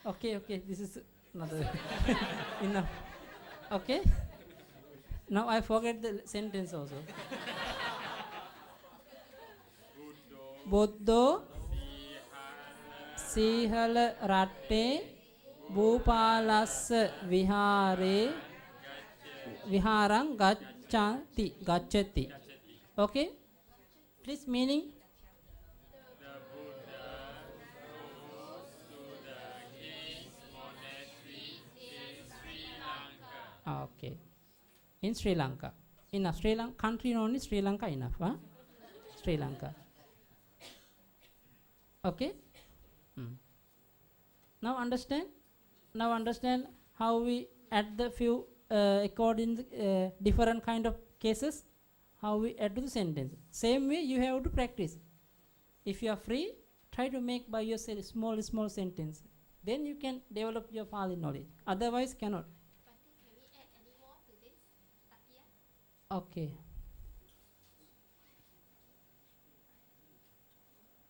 Okay, this is another enough. Okay. Now I forget the sentence also. Buddho Sihala Ratte Bhupalassa Viharang Gacchati. Okay? Please meaning. Okay. In Sri Lanka. In a Sri Lanka country only Sri Lanka enough, huh? Sri Lanka. Okay? Now understand how we add the few according different kind of cases, how we add to the sentence. Same way you have to practice. If you are free, try to make by yourself small sentence. Then you can develop your Pali knowledge. Otherwise cannot. Can we add any more to this? Satya? Okay.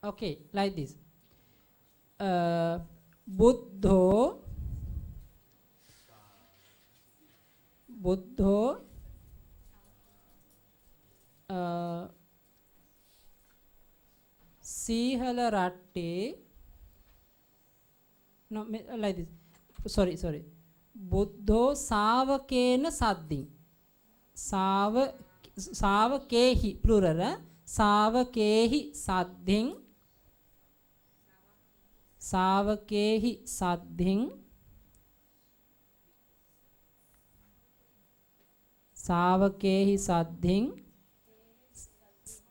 Okay, like this. Buddho Sihala Ratte. No, like this. Sorry. Buddho Savakena Saddin. Savakehi, plural. Savakehi Saddin. Savakehi Saddin. Savakehi Saddin.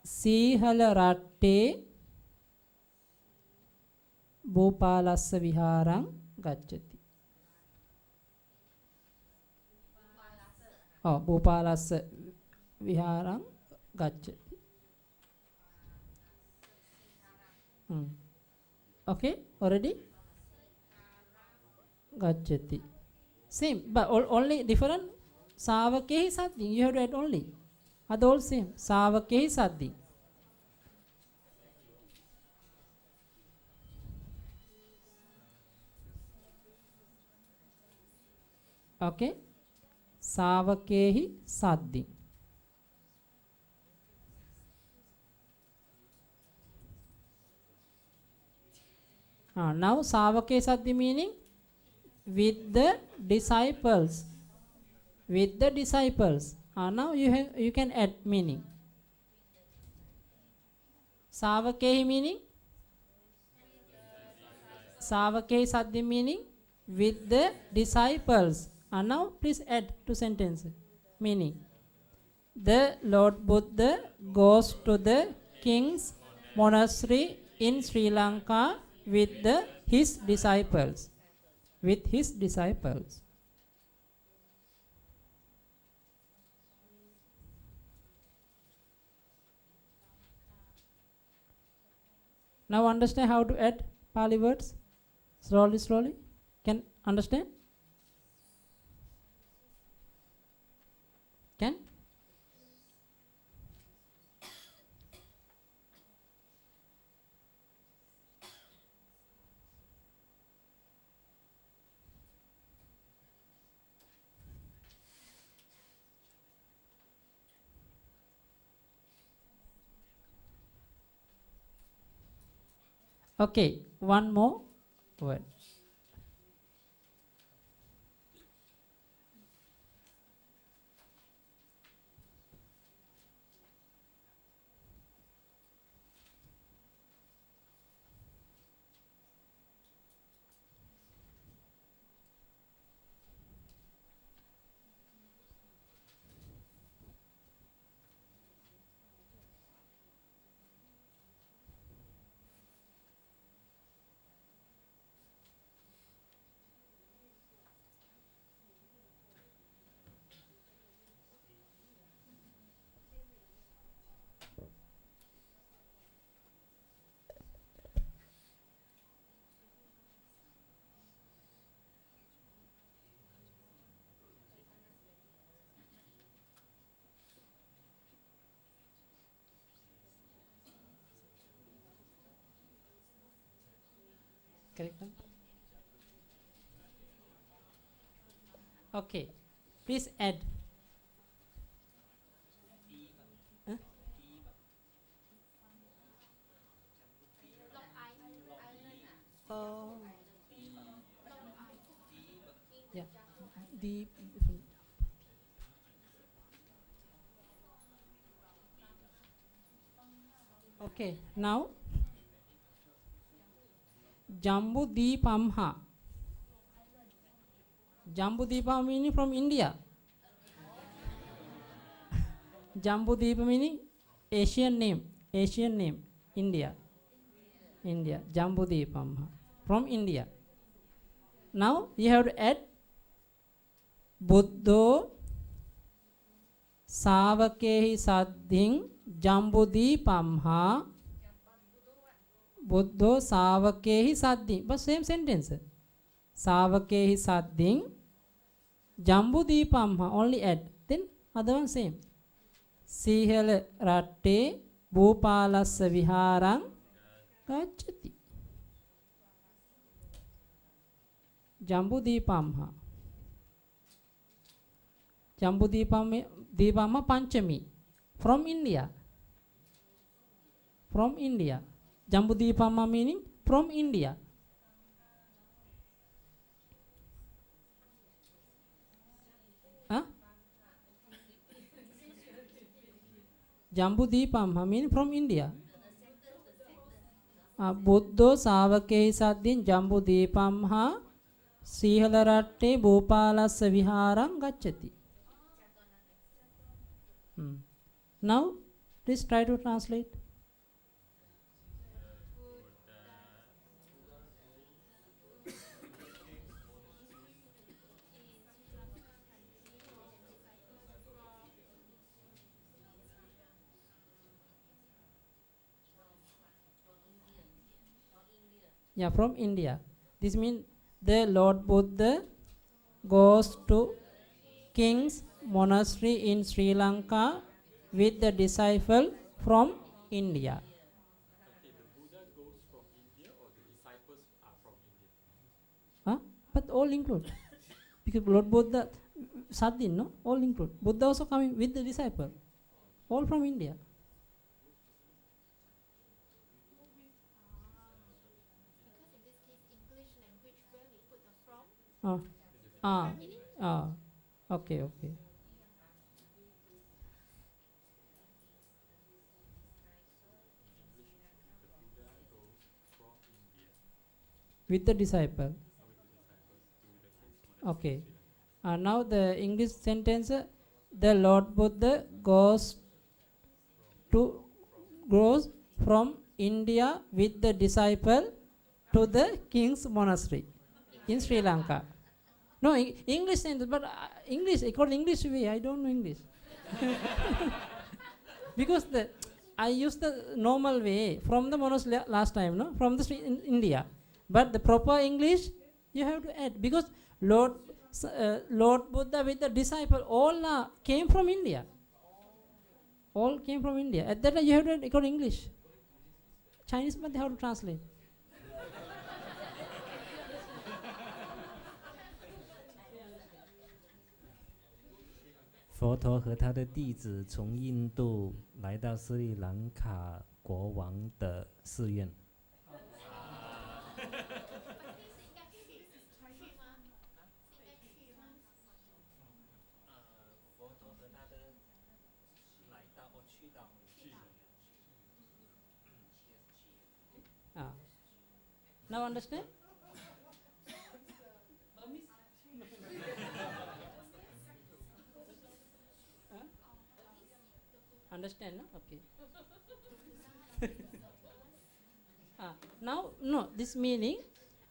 Sihala Ratte Bhupalassa Viharang Gacchati. Bhupalassa Viharang Gacchati. Okay, already? Gacchati. Same, but only different. Savakehi Saddin, you have to add only. Other all same. Savakehi Saddin. Okay? Savakehi Saddin. Now Savake Saddhi meaning with the disciples. With the disciples. Now you can add meaning. Savakehi meaning? Savakehi Saddhi meaning with the disciples. Now please add to sentence meaning. The Lord Buddha goes to the king's monastery in Sri Lanka with his disciples. With his disciples. Now understand how to add Pali words? Slowly. Can understand? Can? Okay, one more word. Correct one? Okay. Please add. Huh? Oh. Yeah. The okay. Now Jambu Deepamha. Jambu Deepa meaning from India. Jambu Deepa meaning Asian name. Asian name. India. India. Jambu Deepamha. From India. Now you have to add Buddho Savakehi Saddhin Jambudipamha Buddho Savakehi Saddhin. But same sentence. Savakehi Saddhin Jambudipamha. Only add. Then other one same. Sihela Ratte Bhupalassa Viharang Gacchati. Jambudipamha. Jambudipamha Panchami. From India. From India. Jambudipamha meaning from India. Huh? Jambudipamha meaning from India. Buddho Savakehi Saddhin Jambudipamha Sihalaratte Bhupalassa Viharang Gacchati. Now, please try to translate. Yeah, from India. This means the Lord Buddha goes to King's monastery in Sri Lanka with the disciple from India. Okay, the Buddha goes from India or the disciples are from India? Huh? But all include. Because Lord Buddha, Saddhin, no? All include. Buddha also coming with the disciple. All from India. Because in this case, English language, where we put the from, Okay, okay. With the disciple. Okay. Now the English sentence, the Lord Buddha goes from India with the disciple to the King's monastery in Sri Lanka. No, English sentence, but English, according English way, I don't know English. Because I used the normal way from the monastery last time, no? From the street in India. But the proper English, you have to add. Because Lord Buddha with the disciple, all came from India. All came from India. At that time, you have to add according English. Chinese, but they have to translate. 佛陀和他的弟子从印度来到斯里兰卡国王的寺院。佛陀和他的来到去到。Now understand? Understand, no? Okay. Now, no, this meaning,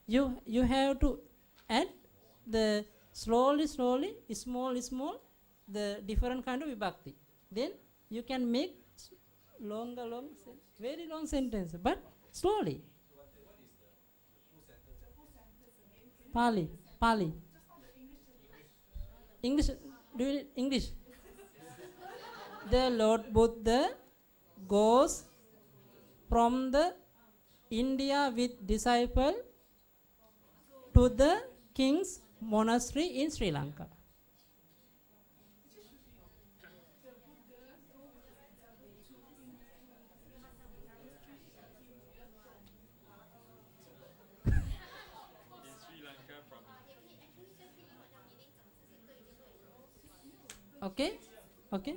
you have to add the slowly, small, the different kind of vibhakti. Then you can make very long sentence, but slowly. Pali. English, do you need English? The Lord Buddha goes from the India with disciple to the king's monastery in Sri Lanka? In Sri Lanka from Okay? Okay?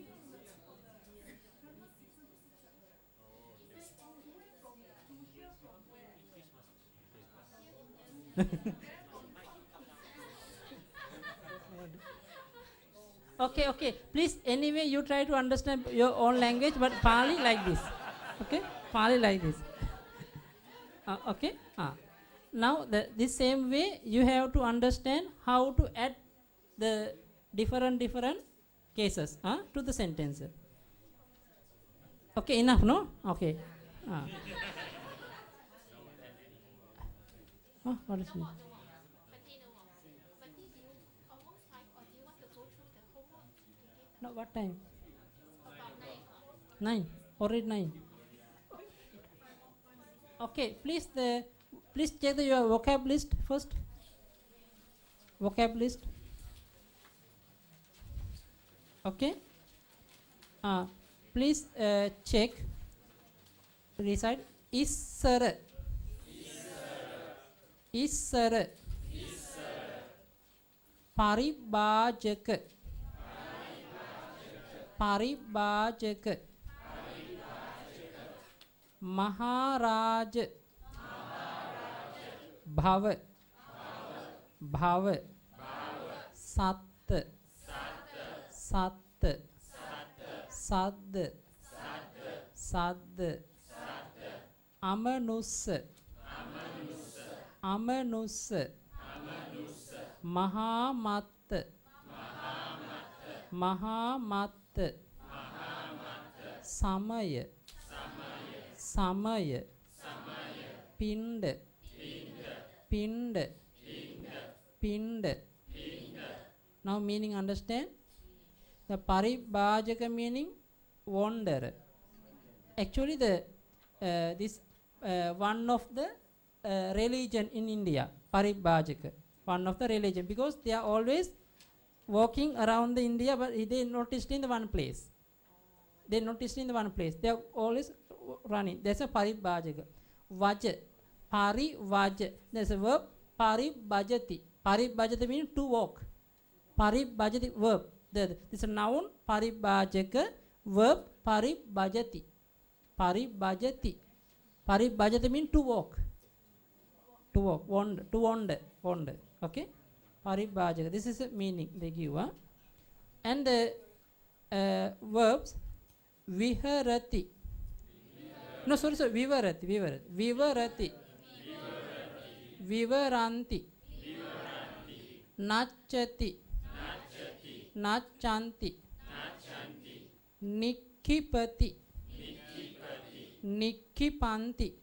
Okay, okay. Please, anyway, you try to understand your own language, but Pali like this. Okay? Pali like this. Okay? Now, this same way, you have to understand how to add the different cases to the sentence. Okay, enough, no? Okay. What is it? No, what time? 9. Already 9. Okay, please check your vocab list first. Vocab list. Okay. Please check. Recite. Issara. Issara. Paribhajaka. Paribhajaka. Maharaj. Bhava. Bhava. Sat. Sat. Sad. Sad. Amanus. Amanus. Mahamat. Mahamat. Samaya. Samaya. Pind. Pind. Pind. Now meaning understand? The paribhajaka meaning wander. Actually the this one of the religion in India, paribhajaka, one of the religion, because they are always walking around the India, but they noticed in the one place. They noticed in the one place. They are always running. That's a paribhajaka. Vaja. Parivaja. There's a verb paribhajati. Paribhajati means to walk. Paribhajati verb. This is a noun paribhajaka, verb paribhajati. Paribhajati. Paribhajati means to walk. To walk, wander, to wander, wander. Okay? Paribhajaka. This is the meaning they give. And the verbs viharati. No, sorry, vivarati, vivarati. Vivarati. Vivaranti. Nachati. Nachanti. Nikkipati. Nikkipanti.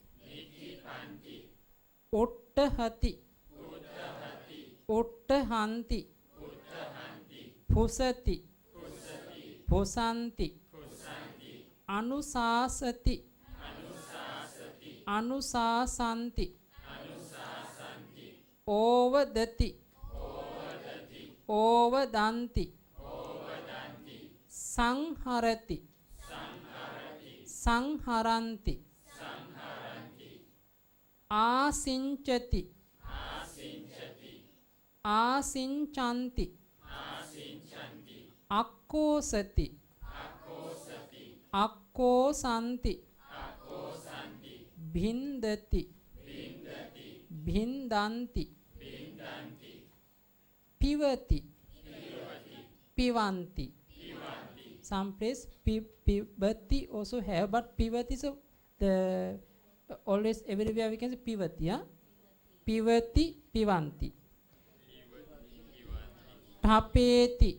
Uttahati. Uttahanti. Pusati. Pusanti. Anusasati. Anusasanti. Ovadati. Ovadanti. Sangharati. Sangharanti. Asinchati. Asinchanti. Akkosati. Akkosanti. Bhindati. Bhindanti. Pivati. Pivanti. Some place pivati also have, but pivati is the always everywhere we can say pivati. Yeah? Pivati, pivanti. Tapeti.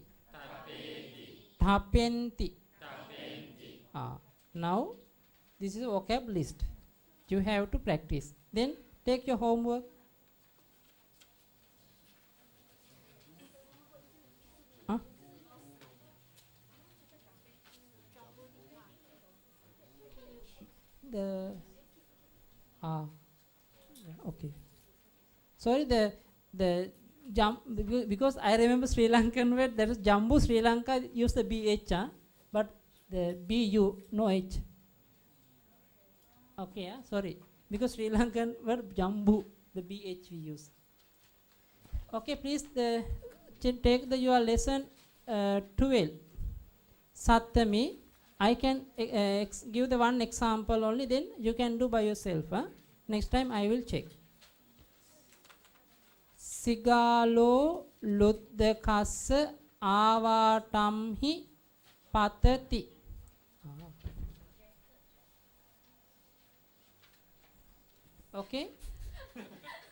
Tapenti. Now this is a vocab list. You have to practice. Then take your homework. Okay. Sorry, the because I remember Sri Lankan word, that is Jambu. Sri Lanka use the BH, but the BU, no H. Okay, sorry. Because Sri Lankan word Jambu, the BH we use. Okay, please take your lesson 12. Sattami. I can give the one example only, then you can do by yourself. Next time I will check. Sigalo luddakassa avatamhi patati. Okay.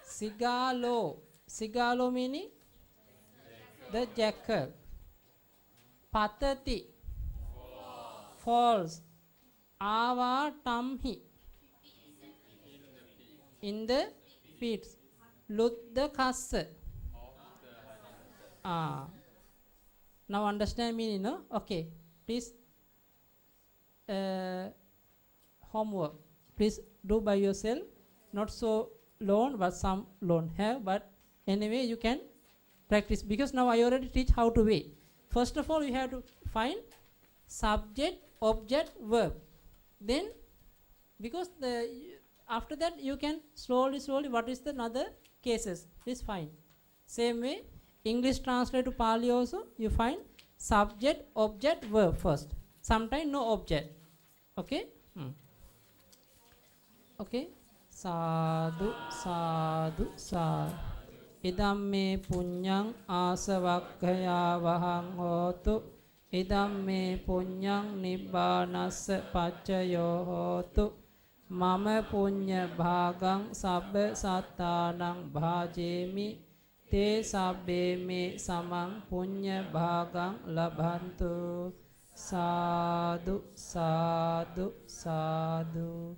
Sigalo. Sigalo meaning the jackal. Patati. Falls. Avatamhi. In the pits. Luddakassa. Now understand meaning, no? Okay. Please homework. Please do by yourself. Not so long, but some long have. But anyway, you can practice. Because now I already teach how to wait. First of all, you have to find subject, object, verb. Then, because after that you can slowly what is the other cases. Please find. Same way, English translate to Pali also, you find subject, object, verb first. Sometimes no object. Okay? Okay? Sadhu, sadhu, sadhu. Idam me punyang asavakkaya vahang hotu. Idam me punyang nibbanassa paccayo hotu. Mama punya bhagang sabba sattanang bhajemi. Te sabbe me samang punya bhagang labhantu. Sadhu, sadhu, sadhu.